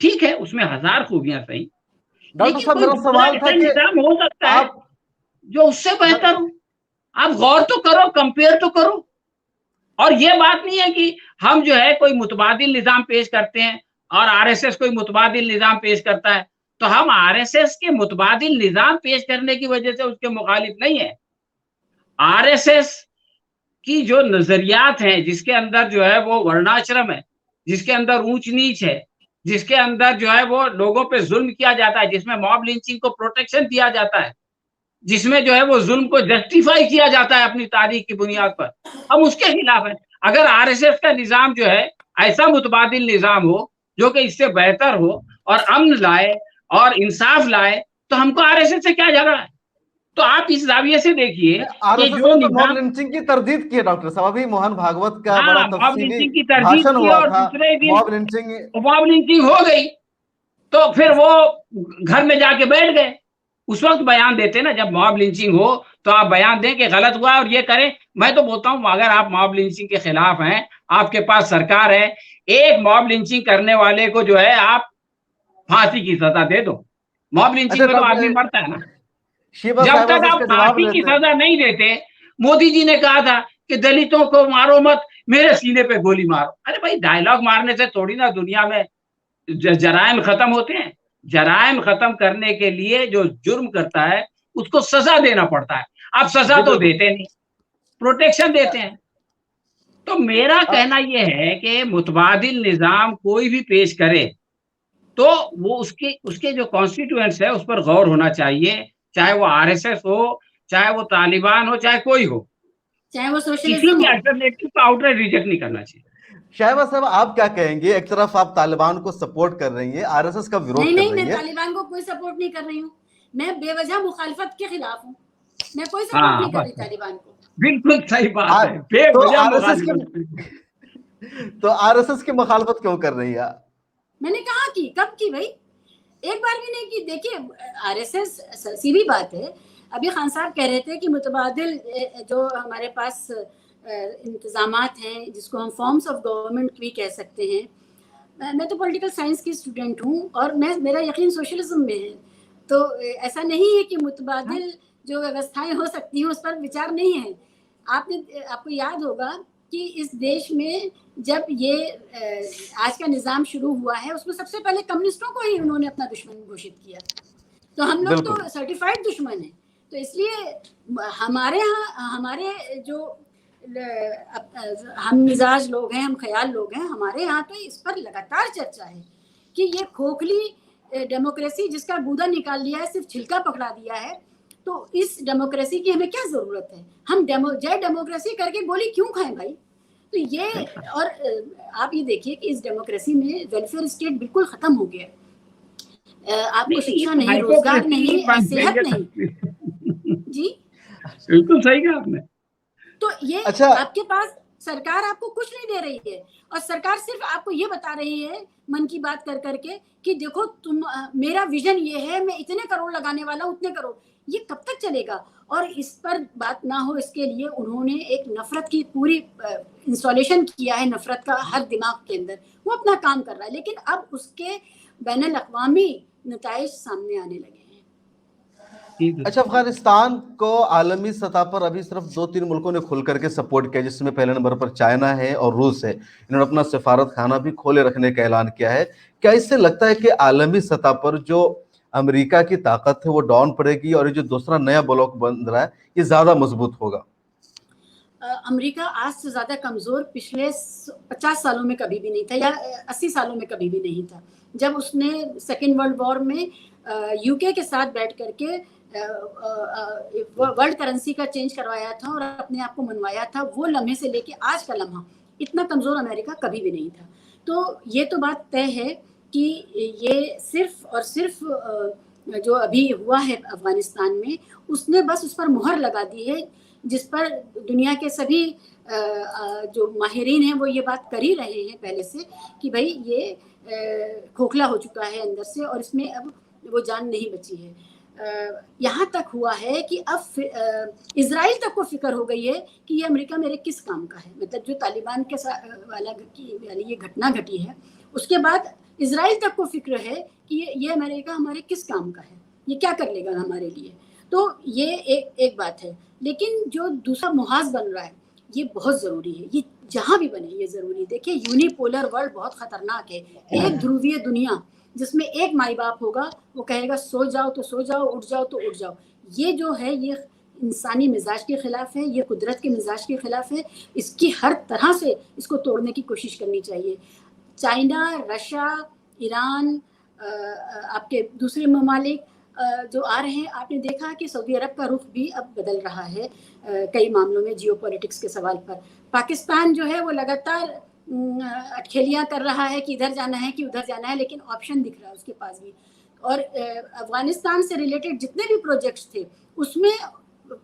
ठीक है उसमें हजार खूबियां सही, डॉक्टर लेकिन साहब कोई मेरा दूसरा सवाल था ऐसा कि निजाम हो सकता है आप जो उससे बेहतर हो। आप गौर तो करो, कंपेयर तो करो। और ये बात नहीं है कि हम जो है कोई मुतबादिल निजाम पेश करते हैं और आरएसएस कोई मुतबादिल निजाम पेश करता है, तो हम आरएसएस के मुतबादिल निजाम पेश करने की वजह से उसके मुखालिफ नहीं है। आरएसएस की जो नजरियात हैं, जिसके अंदर जो है वो वर्णाश्रम है, जिसके अंदर ऊंच नीच है, जिसके अंदर जो है वो लोगों पे जुल्म किया जाता है, जिसमें मॉब लिंचिंग को प्रोटेक्शन दिया जाता है, जिसमें जो है वो जुल्म को जस्टिफाई किया जाता है अपनी तारीख की बुनियाद पर, हम उसके खिलाफ हैं। अगर आरएसएस का निजाम जो है ऐसा मुतबादिल निजाम हो जो कि इससे बेहतर हो और अमन लाए और इंसाफ लाए, तो हमको आरएसएस से क्या झगड़ा है। तो आप इस जाविये से देखिए कि आरएसएस जो ने तो मॉब निजाम, लिंचिंग की तरदीद की है डॉक्टर साहब, अभी मोहन भागवत का बड़ा हाँ मॉब तफसीली लिंचिंग की तरदीद भाषण की हुआ और था। दूसरे दिन मॉब लिंचिंग मॉब लिंचिंग हो गई, तो फिर वो घर में जाके बैठ गए। उस वक्त बयान देते ना, जब मॉब लिंचिंग हो तो आप बयान दें कि गलत हुआ और ये करें। मैं तो बोलता हूं अगर आप मॉब लिंचिंग के खिलाफ हैं, आपके पास सरकार है, एक मॉब लिंचिंग करने वाले को जो है आप फांसी की सजा दे दो। मॉब लिंचिंग अच्छा में तो आदमी मरता है ना। शिवा जब साहिबा तक से आप इसका जवाब फांसी की लेते हैं। सजा नहीं देते, मोदी जी ने कहा था कि दलितों को मारो मत, मेरे सीने पे गोली मारो। अरे भाई डायलॉग मारने से थोड़ी ना दुनिया में जराइम खत्म होते हैं। जराइम खत्म करने के लिए जो जुर्म करता है उसको सजा देना पड़ता है। आप सजा जी तो बिल्कुल। देते नहीं, प्रोटेक्शन देते हैं। तो मेरा अ, कहना यह है कि मुतबादिल निजाम कोई भी पेश करे तो वो उसके उसके जो कॉन्स्टिट्यूएंट्स है उस पर गौर होना चाहिए, चाहे वो आरएसएस हो, चाहे वो तालिबान हो, चाहे कोई हो। चाहे वो किसी सोशलिज्म भी हो। अल्टरनेटिव को आउटराइट रिजेक्ट नहीं करना चाहिए। शाहिबा साहब आप क्या कहेंगे? एक तरफ आप तालिबान को सपोर्ट कर रही हैं, आरएसएस का नहीं विरोध कर नहीं, रही मैं हैं। तालिबान को कोई सपोर्ट नहीं कर रही हूँ। मैं बेवजह मुखालफत के खिलाफ हूँ। मैं कोई सपोर्ट हाँ नहीं कर रही बस तालिबान को। बिल्कुल सही बात है, तो बेवजह आरएसएस मुखालिफत। की तो आरएसएस की मुखालफत क्यों कर रही है? मैंने कहा कि कब की भाई, एक बार भी नहीं की। देखिए आरएसएस, सीधी बात है। अभी खान साहब कह रहे थे कि मुतबादिल जो हमारे पास इंतजामात हैं, जिसको हम फॉर्म्स ऑफ गवर्नमेंट भी कह सकते हैं। मैं तो पॉलिटिकल साइंस की स्टूडेंट हूँ और मेरा यकीन सोशलिज्म में है। तो ऐसा नहीं है कि मुतबादिल जो व्यवस्थाएं हो सकती हैं उस पर विचार नहीं है। आपको याद होगा कि इस देश में जब ये आज का निज़ाम शुरू हुआ है, उसमें सबसे पहले कम्युनिस्टों को ही उन्होंने अपना दुश्मन घोषित किया। तो हम लोग तो सर्टिफाइड दुश्मन हैं। तो इसलिए हमारे यहाँ, हमारे जो हम मिजाज लोग हैं, हम ख्याल लोग हैं, हमारे यहाँ तो इस पर लगातार चर्चा है कि ये खोखली डेमोक्रेसी जिसका गूदा निकाल लिया है, सिर्फ छिलका पकड़ा दिया है, तो इस डेमोक्रेसी की हमें क्या जरूरत है? हम जय डेमोक्रेसी करके गोली क्यों खाएं भाई? तो ये, और आप ये देखिए कि इस डेमोक्रेसी में वेलफेयर स्टेट बिल्कुल खत्म हो गया है। आपको शिक्षा नहीं, रोजगार नहीं, सेहत नहीं। जी बिल्कुल सही कहा आपने। तो ये अच्छा, आपके पास सरकार आपको कुछ नहीं दे रही है, और सरकार सिर्फ आपको ये बता रही है मन की बात कर करके कि देखो तुम, मेरा विजन ये है, मैं इतने करोड़ लगाने वाला हूँ, उतने करोड़। ये कब तक चलेगा? और इस पर बात ना हो इसके लिए उन्होंने एक नफरत की पूरी इंस्टॉलेशन किया है, नफरत का हर दिमाग के अंदर। वो अपना काम कर रहा है, लेकिन अब उसके बैनुल अक़वामी नताइज सामने आने लगे हैं। अच्छा, अफगानिस्तान को आलमी सतह पर अभी सिर्फ 2-3 मुल्कों ने खुल करके सपोर्ट किया, जिसमें पहले नंबर पर चाइना है और रूस है। इन्होंने अपना सफारत खाना भी खोले रखने का ऐलान किया है। क्या इससे लगता है कि आलमी सतह पर जो अमेरिका की ताकत है वो डाउन पड़ेगी, और ये जो दूसरा नया ब्लॉक बन रहा है ये ज्यादा मजबूत होगा? अमेरिका आज से ज्यादा कमजोर पिछले 50 सालों में कभी भी नहीं था, या 80 सालों में कभी भी नहीं था। जब उसने सेकेंड वर्ल्ड वॉर में यूके के साथ बैठ करके वर्ल्ड करेंसी का चेंज करवाया था और अपने आप को मनवाया था, वो लम्हे से लेके आज का लम्हा इतना कमजोर अमेरिका कभी भी नहीं था। तो ये तो बात तय है कि ये सिर्फ और सिर्फ जो अभी हुआ है अफगानिस्तान में, उसने बस उस पर मुहर लगा दी है, जिस पर दुनिया के सभी जो माहिरीन हैं वो ये बात कर ही रहे हैं पहले से कि भाई ये खोखला हो चुका है अंदर से, और इसमें अब वो जान नहीं बची है। यहाँ तक हुआ है कि अब इजराइल तक को फिक्र हो गई है कि ये अमेरिका मेरे किस काम का है। मतलब जो तालिबान के साथ वाली ये घटना घटी है, उसके बाद इजराइल तक को फिक्र है कि ये अमेरिका हमारे किस काम का है, ये क्या कर लेगा हमारे लिए। तो ये एक बात है। लेकिन जो दूसरा मुहाज बन रहा है ये बहुत ज़रूरी है, ये जहाँ भी बने ये ज़रूरी है। देखिए, यूनिपोलर वर्ल्ड बहुत ख़तरनाक है। एक ध्रुवीय दुनिया जिसमें एक माई बाप होगा, वो कहेगा सो जाओ तो सो जाओ, उठ जाओ तो उठ जाओ। ये जो है ये इंसानी मिजाज के ख़िलाफ़ है, ये कुदरत के मिजाज के ख़िलाफ़ है। इसकी हर तरह से इसको तोड़ने की कोशिश करनी चाहिए। चाइना, रशिया, ईरान, आपके दूसरे ममालिक जो आ रहे हैं, आपने देखा कि सऊदी अरब का रुख भी अब बदल रहा है कई मामलों में जियोपॉलिटिक्स के सवाल पर। पाकिस्तान जो है वो लगातार अटखेलियाँ कर रहा है कि इधर जाना है कि उधर जाना है, लेकिन ऑप्शन दिख रहा है उसके पास भी। और अफगानिस्तान से रिलेटेड जितने भी प्रोजेक्ट्स थे उसमें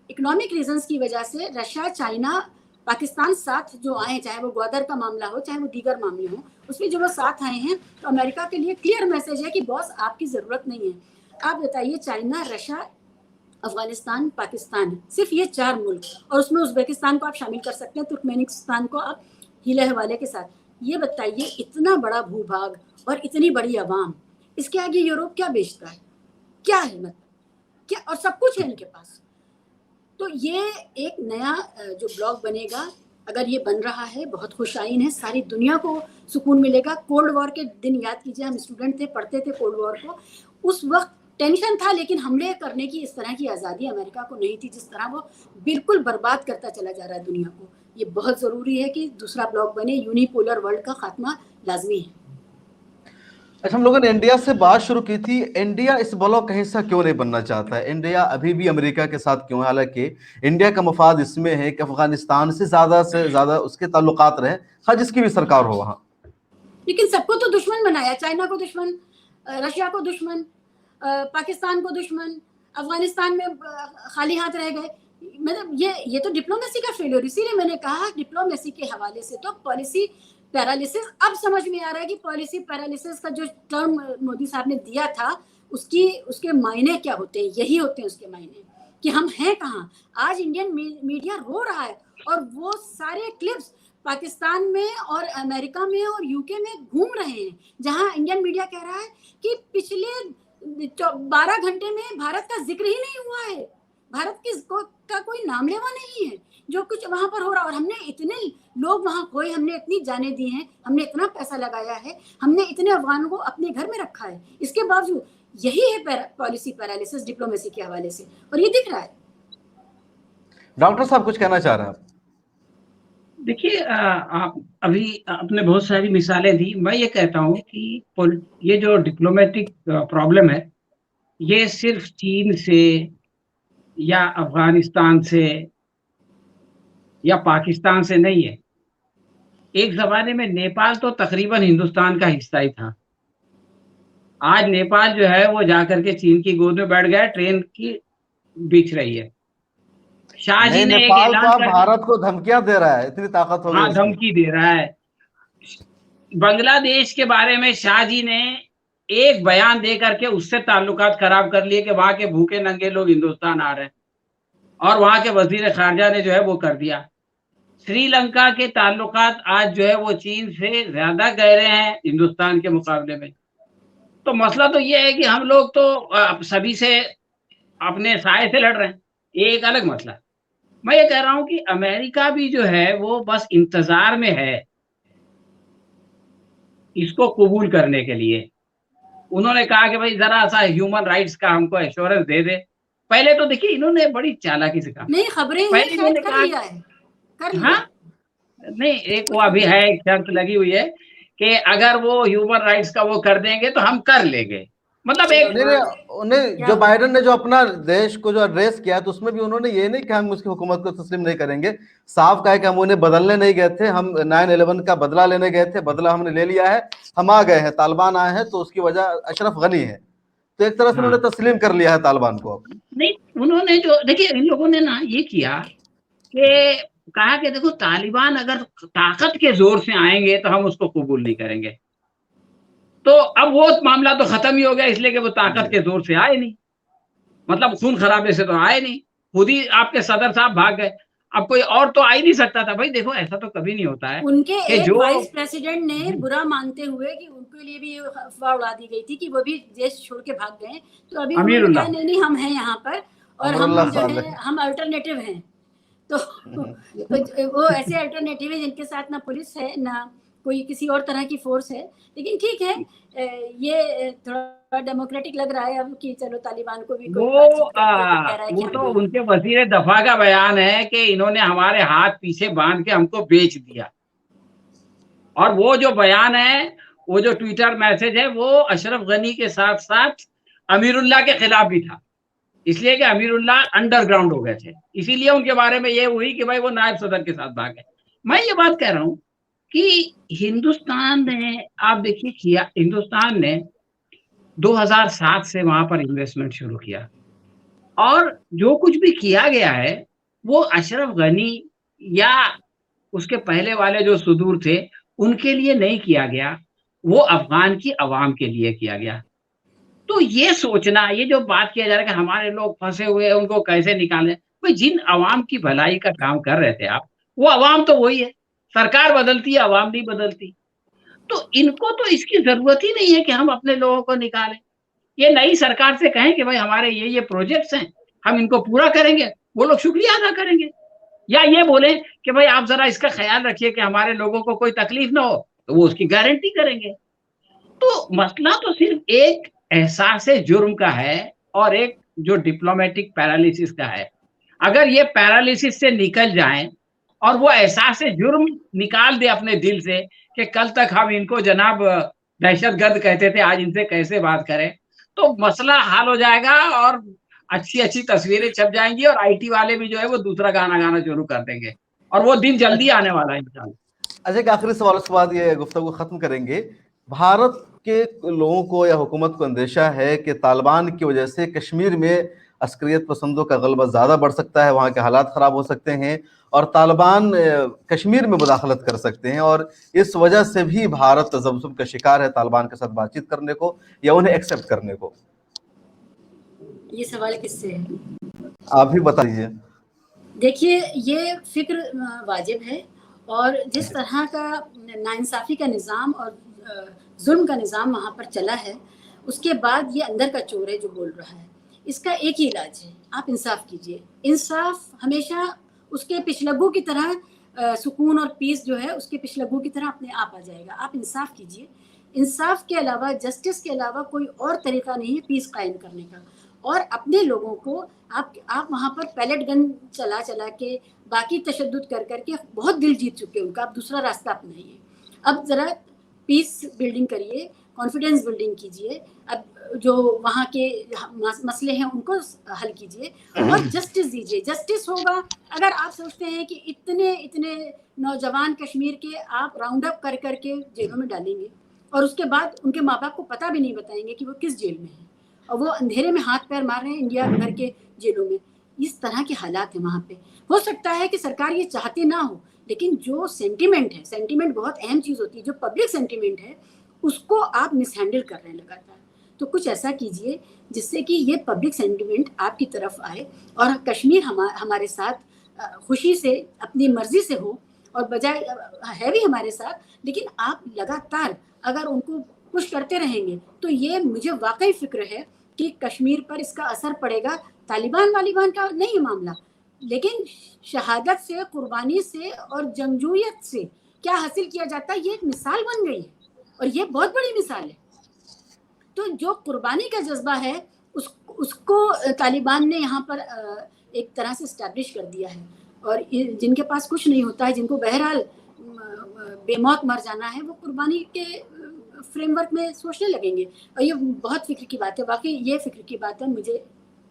इकोनॉमिक रीजंस की वजह से रशिया, चाइना, पाकिस्तान साथ जो आए, चाहे वो ग्वादर का मामला हो चाहे वो दीगर मामले हों, उसमें जो वो साथ आए हैं, तो अमेरिका के लिए क्लियर मैसेज है कि बॉस आपकी ज़रूरत नहीं है। आप बताइए, चाइना, रशिया, अफगानिस्तान, पाकिस्तान, सिर्फ ये 4 मुल्क, और उसमें उज़्बेकिस्तान को आप शामिल कर सकते हैं, तुर्कमेनिस्तान को आप हीले हवाले के साथ। ये बताइए, इतना बड़ा भूभाग और इतनी बड़ी आवाम, इसके आगे यूरोप क्या बेचता है? क्या है मतलब क्या? और सब कुछ है इनके पास। तो ये एक नया जो ब्लॉक बनेगा, अगर ये बन रहा है, बहुत खुशाइन है, सारी दुनिया को सुकून मिलेगा। कोल्ड वॉर के दिन याद कीजिए, हम स्टूडेंट थे, पढ़ते थे कोल्ड वॉर को। उस वक्त टेंशन था, लेकिन हमले करने की इस तरह की आज़ादी अमेरिका को नहीं थी जिस तरह वो बिल्कुल बर्बाद करता चला जा रहा है दुनिया को। ये बहुत ज़रूरी है कि दूसरा ब्लॉक बने, यूनिपोलर वर्ल्ड का खात्मा लाजमी है। अच्छा, हम लोगों ने इंडिया से बात शुरू की थी। इंडिया इस ब्लॉक का हिस्सा क्यों नहीं बनना चाहता है? इंडिया अभी भी अमेरिका के साथ क्यों है? हालांकि इंडिया का मफाद इसमें है कि अफगानिस्तान से ज्यादा उसके ताल्लुकात रहे, हाँ, जिसकी भी सरकार हो वहां। लेकिन सबको तो दुश्मन बनाया, चाइना को दुश्मन, रशिया को दुश्मन, पाकिस्तान को दुश्मन, अफगानिस्तान में खाली हाथ रह गए। मतलब ये तो डिप्लोमेसी का फेलियर। इसीलिए मैंने कहा डिप्लोमेसी के हवाले से तो पॉलिसी पैरालिसिस अब समझ में आ रहा है कि पॉलिसी पैरालिसिस का जो टर्म मोदी साहब ने दिया था उसके मायने क्या होते हैं। यही होते हैं उसके मायने कि हम हैं कहाँ। आज इंडियन मीडिया रो रहा है, और वो सारे क्लिप्स पाकिस्तान में और अमेरिका में और यूके में घूम रहे हैं, जहां इंडियन मीडिया कह रहा है कि पिछले 12 घंटे में भारत का जिक्र ही नहीं हुआ है, भारत का कोई नाम लेवा नहीं है जो कुछ वहां पर हो रहा। और हमने इतने लोग वहां खोए, हमने इतनी जाने दी हैं, हमने इतना पैसा लगाया है, हमने इतने अफगानों को अपने घर में रखा है, इसके बावजूद यही है पॉलिसी पैरालिसिस डिप्लोमेसी के हवाले से, और ये दिख रहा है। डॉक्टर साहब कुछ कहना चाह रहे हैं आप? देखिए आप अभी आपने बहुत सारी मिसालें दी। मैं ये कहता हूँ कि ये जो डिप्लोमेटिक प्रॉब्लम है, ये सिर्फ चीन से या अफगानिस्तान से या पाकिस्तान से नहीं है। एक ज़माने में नेपाल तो तकरीबन हिंदुस्तान का हिस्सा ही था। आज नेपाल जो है वो जाकर के चीन की गोद में बैठ गया है, ट्रेन की बिछ रही है। शाह जी नहीं, ने एक नेपाल तो ऐलान अब कर दिया। भारत को धमकियां दे रहा है, इतनी ताकत हो गई हाँ, उसकी। धमकी दे रहा है। बांग्लादेश के बारे में शाह जी ने एक बयान दे करके उससे ताल्लुकात खराब कर लिए कि वहाँ के भूखे नंगे लोग हिंदुस्तान आ रहे हैं, और वहाँ के वज़ीर ख़ारजा ने जो है वो कर दिया। श्रीलंका के ताल्लुकात आज जो है वो चीन से ज़्यादा गहरे हैं हिंदुस्तान के मुकाबले में। तो मसला तो ये है कि हम लोग तो सभी से अपने साये से लड़ रहे हैं, ये एक अलग मसला है। मैं ये कह रहा हूँ कि अमेरिका भी जो है वो बस इंतज़ार में है इसको कबूल करने के लिए। उन्होंने कहा कि भाई ज़रा-सा ह्यूमन राइट्स का हमको एश्योरेंस दे दे। पहले तो देखिए इन्होंने बड़ी चालाकी से कहा। नहीं, खबरें हैं पहले शायद इन्होंने कर कहा लिया है, कर हाँ, लिया। नहीं एक वो कुछ अभी है, एक शर्त लगी हुई है कि अगर वो ह्यूमन राइट्स का वो कर देंगे तो हम कर लेंगे। मतलब एक नहीं नहीं, उन्हें जो क्या बाइडेन ने जो अपना देश को जो एड्रेस किया तो उसमें भी उन्होंने ये नहीं कहा हम उसकी हुकूमत को तस्लीम नहीं करेंगे। साफ कहा कि हम उन्हें बदलने नहीं गए थे, हम 9/11 का बदला लेने गए थे, बदला हमने ले लिया है, हम आ गए हैं, तालिबान आए हैं तो उसकी वजह अशरफ गनी है। तो एक तरह से हाँ, उन्होंने तस्लीम कर लिया है तालिबान को अब। नहीं उन्होंने जो देखिए इन लोगों ने ना ये किया कि कहा कि देखो तालिबान अगर ताकत के ज़ोर से आएँगे तो हम उसको कबूल नहीं करेंगे। तो अब वो मामला तो खत्म ही हो गया इसलिए कि वो ताकत जी। के ज़ोर से आए नहीं। मतलब खून खराबे से तो आए नहीं। खुद ही आपके सदर साहब भाग गए। अब कोई और तो आ ही नहीं सकता था। भाई देखो ऐसा तो कभी नहीं होता है उनके कि एक जो वाइस प्रेसिडेंट ने बुरा मानते हुए कि उनके लिए भी ये अफवाह उड़ा दी गई थी कि वो भी देश छोड़ के भाग गए। तो अभी उन्होंने कहा अमीरुल्लाह नहीं नहीं हम हैं यहाँ पर और अमरुल्लाह हम जो है सालेह। हम अल्टरनेटिव हैं। तो वो ऐसे अल्टरनेटिव है जिनके साथ ना पुलिस है ना कोई किसी और तरह की फोर्स है। लेकिन ठीक है, ये थोड़ा डेमोक्रेटिक लग रहा है अब कि चलो तालिबान को भी कोई बातचीत करके तो कह रहा है कि वो हम तो भी उनके वज़ीर दफ़ा का बयान है कि इन्होंने हमारे हाथ पीछे बाँध के हमको बेच दिया। और वो जो बयान है, वो जो ट्विटर मैसेज है वो अशरफ गनी के साथ-साथ अमीरुल्लाह के खिलाफ भी था। इसलिए कि अमीरुल्लाह अंडरग्राउंड हो गए थे। इसीलिए उनके बारे में ये हुई कि भाई वो नायब सदर के साथ भागे। मैं ये बात कह रहा हूँ कि हिंदुस्तान ने आप देखिए किया हिंदुस्तान ने 2007 से वहाँ पर इन्वेस्टमेंट शुरू किया और जो कुछ भी किया गया है, वो अशरफ गनी या उसके पहले वाले जो सुदूर थे, उनके लिए नहीं किया गया, वो अफ़गान की अवाम के लिए किया गया। तो ये सोचना, ये जो बात किया जा रहा है कि हमारे लोग फँसे हुए हैं, उनको कैसे निकालें? भाई जिन अवाम की भलाई का काम कर रहे थे आप, वो अवाम तो वही है। सरकार बदलती है, अवाम नहीं बदलती। तो इनको तो इसकी ज़रूरत ही नहीं है कि हम अपने लोगों को निकालें। ये नई सरकार से कहें कि भाई हमारे ये प्रोजेक्ट्स हैं, हम इनको पूरा करेंगे, वो लोग शुक्रिया अदा करेंगे। या ये बोलें कि भाई आप ज़रा इसका ख़्याल रखिए कि हमारे लोगों को कोई तकलीफ़ ना हो, तो वो उसकी गारंटी करेंगे। तो मसला तो सिर्फ एक एहसास जुर्म का है और एक जो डिप्लोमेटिक पैरालिसिस का है। अगर ये पैरालिसिस से निकल जाएँ और वो एहसास जुर्म निकाल दें अपने दिल से कि कल तक हम इनको जनाब दहशतगर्द कहते थे, आज इनसे कैसे बात करें, तो मसला हल हो जाएगा और अच्छी-अच्छी तस्वीरें छप जाएँगी और आईटी वाले भी जो है वो दूसरा गाना गाना शुरू कर देंगे और वो दिन जल्दी आने वाला है इंशाअल्लाह। अच्छा, एक आखिरी सवाल उसके बाद ये गुफ्तगू खत्म करेंगे। भारत के लोगों को या हुकूमत को अंदेशा है कि तालिबान की वजह से कश्मीर में अस्करियत पसंदों का गलबा ज़्यादा बढ़ सकता है, वहाँ के हालात ख़राब हो सकते हैं और तालिबान कश्मीर में मुदाखलत कर सकते हैं और इस वजह से भी भारत तज़ब्ज़ुब का शिकार है तालिबान के साथ बातचीत करने को या उन्हें एक्सेप्ट करने को। ये सवाल किससे है? आप भी बता दीजिए। देखिए, ये फ़िक्र वाजिब है और जिस तरह का नाइंसाफ़ी का निज़ाम और ज़ुल्म का निज़ाम वहाँ पर चला है, उसके बाद ये अंदर का चोर है जो बोल रहा है। इसका एक ही इलाज है, आप इंसाफ़ कीजिए। इंसाफ़ हमेशा उसके पिछलग्गू की तरह सुकून और पीस जो है उसके पिछलग्गू की तरह अपने आप आ जाएगा। आप इंसाफ़ कीजिए। इंसाफ़ के अलावा, जस्टिस के अलावा कोई और तरीक़ा नहीं है पीस कायम करने का। और अपने लोगों को आप वहाँ पर पैलेट गन चला के बाकी तशद्दुद कर करके बहुत दिल जीत चुके हैं उनका, अब दूसरा रास्ता अपनाइए। अब ज़रा पीस बिल्डिंग करिए, कॉन्फिडेंस बिल्डिंग कीजिए, अब जो वहाँ के मसले हैं उनको हल कीजिए और जस्टिस दीजिए। जस्टिस होगा अगर आप सोचते हैं कि इतने नौजवान कश्मीर के आप राउंड अप कर करके जेलों में डालेंगे और उसके बाद उनके माँ बाप को पता भी नहीं बताएंगे कि वो किस जेल में है और वो अंधेरे में हाथ पैर मार रहे हैं इंडिया भर के जेलों में। इस तरह के हालात है वहाँ पे। हो सकता है कि सरकार ये चाहती ना हो, लेकिन जो सेंटीमेंट है, सेंटीमेंट बहुत अहम चीज़ होती है, जो पब्लिक सेंटीमेंट है उसको आप मिसहैंडल कर रहे हैं लगातार। तो कुछ ऐसा कीजिए जिससे कि ये पब्लिक सेंटीमेंट आपकी तरफ आए और कश्मीर हमारे साथ खुशी से अपनी मर्जी से हो, और बजाय है भी हमारे साथ, लेकिन आप लगातार अगर उनको पुश करते रहेंगे तो ये मुझे वाकई फिक्र है कि कश्मीर पर इसका असर पड़ेगा। तालिबान का नहीं मामला, लेकिन शहादत से, कुर्बानी से और जंगजूयत से क्या हासिल किया जाता है, ये एक मिसाल बन गई है और ये बहुत बड़ी मिसाल है। तो जो कुर्बानी का जज्बा है उसको तालिबान ने यहाँ पर एक तरह से स्टैब्लिश कर दिया है, और जिनके पास कुछ नहीं होता है, जिनको बहरहाल बेमौत मर जाना है, वो कुर्बानी के फ्रेमवर्क में सोचने लगेंगे। और ये बहुत फिक्र की बात है, वाकई ये फिक्र की बात है मुझे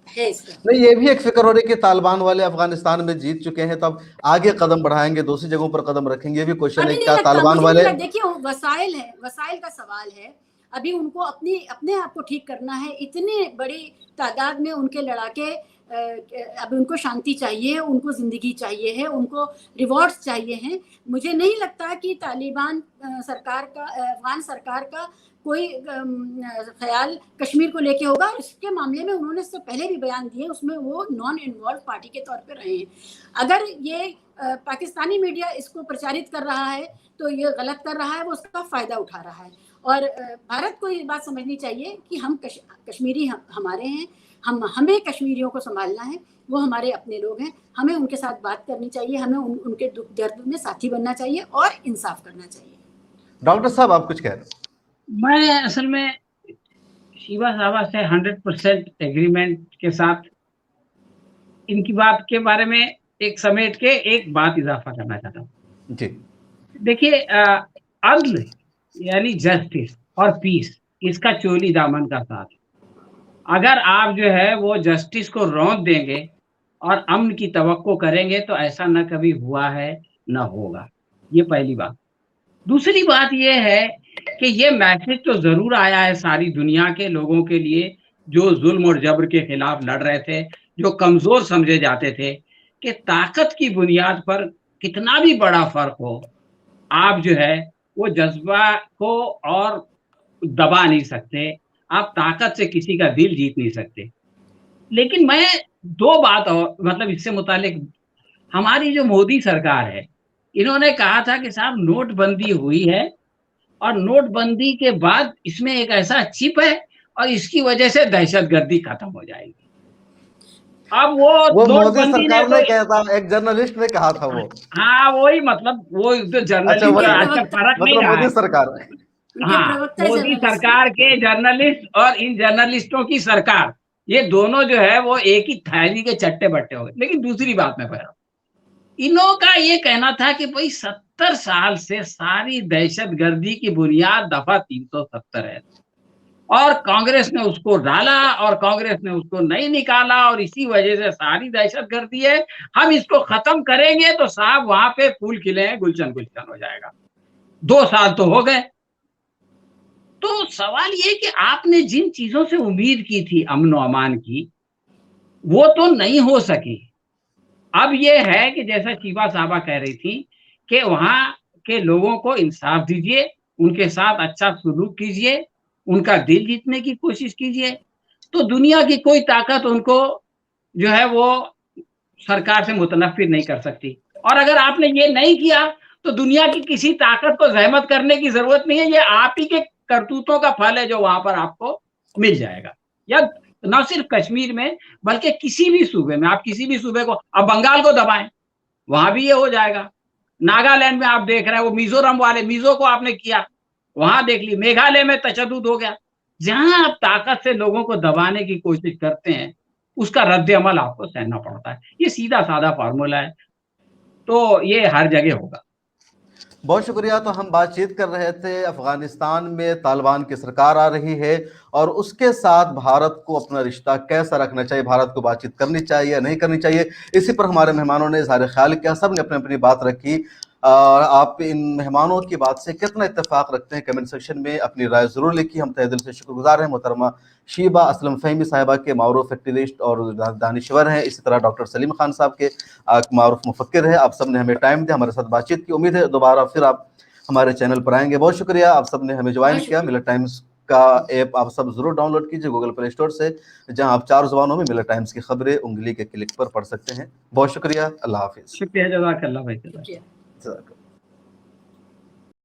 है इसका। नहीं, ये भी एक फिक्र हो रही है कि तालिबान वाले अफगानिस्तान में जीत चुके हैं, तब आगे कदम बढ़ाएंगे, दूसरी जगहों पर कदम रखेंगे। ये भी क्वेश्चन है, क्या तालिबान वाले, देखिए वसाइल है, वसाइल का सवाल है, अभी उनको अपने आप को ठीक करना है। इतनी बड़ी तादाद में उनके लड़ाके, अब उनको शांति चाहिए, उनको जिंदगी चाहिए है, उनको रिवॉर्ड्स चाहिए हैं। मुझे नहीं लगता कि तालिबान सरकार का, अफगान सरकार का कोई ख्याल कश्मीर को लेके होगा। इसके मामले में उन्होंने इससे पहले भी बयान दिए, उसमें वो नॉन इन्वॉल्व पार्टी के तौर पे रहे हैं। अगर ये पाकिस्तानी मीडिया इसको प्रचारित कर रहा है तो ये गलत कर रहा है, वो उसका फायदा उठा रहा है। और भारत को ये बात समझनी चाहिए कि हम कश्मीरी हमारे हैं, हमें कश्मीरियों को संभालना है, वो हमारे अपने लोग हैं, हमें उनके साथ बात करनी चाहिए, हमें उनके दुख दर्द में साथी बनना चाहिए और इंसाफ करना चाहिए। डॉक्टर साहब आप कुछ कह रहे हैं? मैं असल में शिवा साहबा से 100% एग्रीमेंट के साथ इनकी बात के बारे में एक समेट के एक बात इजाफा करना चाहता हूँ जी। देखिए, अदल यानी जस्टिस और पीस, इसका चोली दामन का साथ। अगर आप जो है वो जस्टिस को रौंद देंगे और अमन की तवक्को करेंगे तो ऐसा न कभी हुआ है न होगा। ये पहली बात। दूसरी बात ये है कि ये मैसेज तो जरूर आया है सारी दुनिया के लोगों के लिए जो जुल्म और जबर के खिलाफ लड़ रहे थे, जो कमजोर समझे जाते थे, कि ताकत की बुनियाद पर कितना भी बड़ा फर्क हो, आप जो है वो जज्बा को और दबा नहीं सकते, आप ताकत से किसी का दिल जीत नहीं सकते। लेकिन मैं दो बात और मतलब इससे मुतालिक, हमारी जो मोदी सरकार है, इन्होंने कहा था कि साहब नोटबंदी हुई है और नोटबंदी के बाद इसमें एक ऐसा चिप है और इसकी वजह से दहशतगर्दी खत्म हो जाएगी। अब वो मोदी सरकार ने कहा था, एक जर्नलिस्ट ने कहा था वो। हाँ वही, मतलब वो जो जर्नलिस्ट, अच्छा फर्क नहीं रहा, मोदी सरकार, हाँ मोदी सरकार के जर्नलिस्ट और इन जर्नलिस्टों की सरकार, ये दोनों जो है वो एक ही थाली के चट्टे बट्टे हो गए। लेकिन दूसरी बात मैं कह रहा हूँ, इन्हों का ये कहना था कि भाई 70 साल से सारी दहशतगर्दी की बुनियाद दफा 370 है और कांग्रेस ने उसको डाला और कांग्रेस ने उसको नहीं निकाला और इसी वजह से सारी दहशतगर्दी है। हम इसको खत्म करेंगे तो साहब वहां पे फूल खिले हैं, गुलशन गुलशन हो जाएगा। 2 साल तो हो गए। तो सवाल ये कि आपने जिन चीजों से उम्मीद की थी अमन और अमान की, वो तो नहीं हो सकी। अब ये है कि जैसा शिवा साहबा कह रही थी कि वहां के लोगों को इंसाफ दीजिए, उनके साथ अच्छा सलूक कीजिए, उनका दिल जीतने की कोशिश कीजिए, तो दुनिया की कोई ताकत उनको जो है वो सरकार से मुतनफिर नहीं कर सकती। और अगर आपने ये नहीं किया तो दुनिया की किसी ताकत को जहमत करने की जरूरत नहीं है, ये आप ही के करतूतों का फल है जो वहां पर आपको मिल जाएगा। या न सिर्फ कश्मीर में बल्कि किसी भी सूबे में, आप किसी भी सूबे को, अब बंगाल को दबाएं, वहां भी ये हो जाएगा। नागालैंड में आप देख रहे हैं, वो मिजोरम वाले, मिजो को आपने किया, वहां देख ली। मेघालय में तशद्दुद हो गया। जहां आप ताकत से लोगों को दबाने की कोशिश करते हैं उसका रद्द अमल आपको सहना पड़ता है। ये सीधा साधा फार्मूला है। तो ये हर जगह होगा। बहुत शुक्रिया। तो हम बातचीत कर रहे थे, अफगानिस्तान में तालिबान की सरकार आ रही है और उसके साथ भारत को अपना रिश्ता कैसा रखना चाहिए, भारत को बातचीत करनी चाहिए या नहीं करनी चाहिए, इसी पर हमारे मेहमानों ने इज़हार ख्याल किया, सब ने अपनी अपनी बात रखी। आप इन मेहमानों की बात से कितना इत्तेफाक रखते हैं, कमेंट सेक्शन में अपनी राय जरूर लिखी। हम तहे दिल से शुक्रगुजार हैं। मोहतरमा शीबा असलम फ़हीमी साहिबा के मारूफ एक्टिविस्ट और दानिश्वर हैं, इसी तरह डॉक्टर सलीम खान साहब के मारूफ मुफक्किर है। आप सब ने हमें टाइम दिया, हमारे साथ बातचीत की। उम्मीद है दोबारा फिर आप हमारे चैनल पर आएंगे। बहुत शुक्रिया, आप सब ने हमें ज्वाइन किया। मिलर टाइम्स का ऐप आप सब जरूर डाउनलोड कीजिए गूगल प्ले स्टोर से, जहां आप 4 ज़ुबानों में मिलर टाइम्स की खबरें उंगली के क्लिक पर पढ़ सकते हैं। बहुत शुक्रिया, अल्लाह हाफिज। शुक्रिया, जज़ाकल्लाह भाई। शुक्रिया।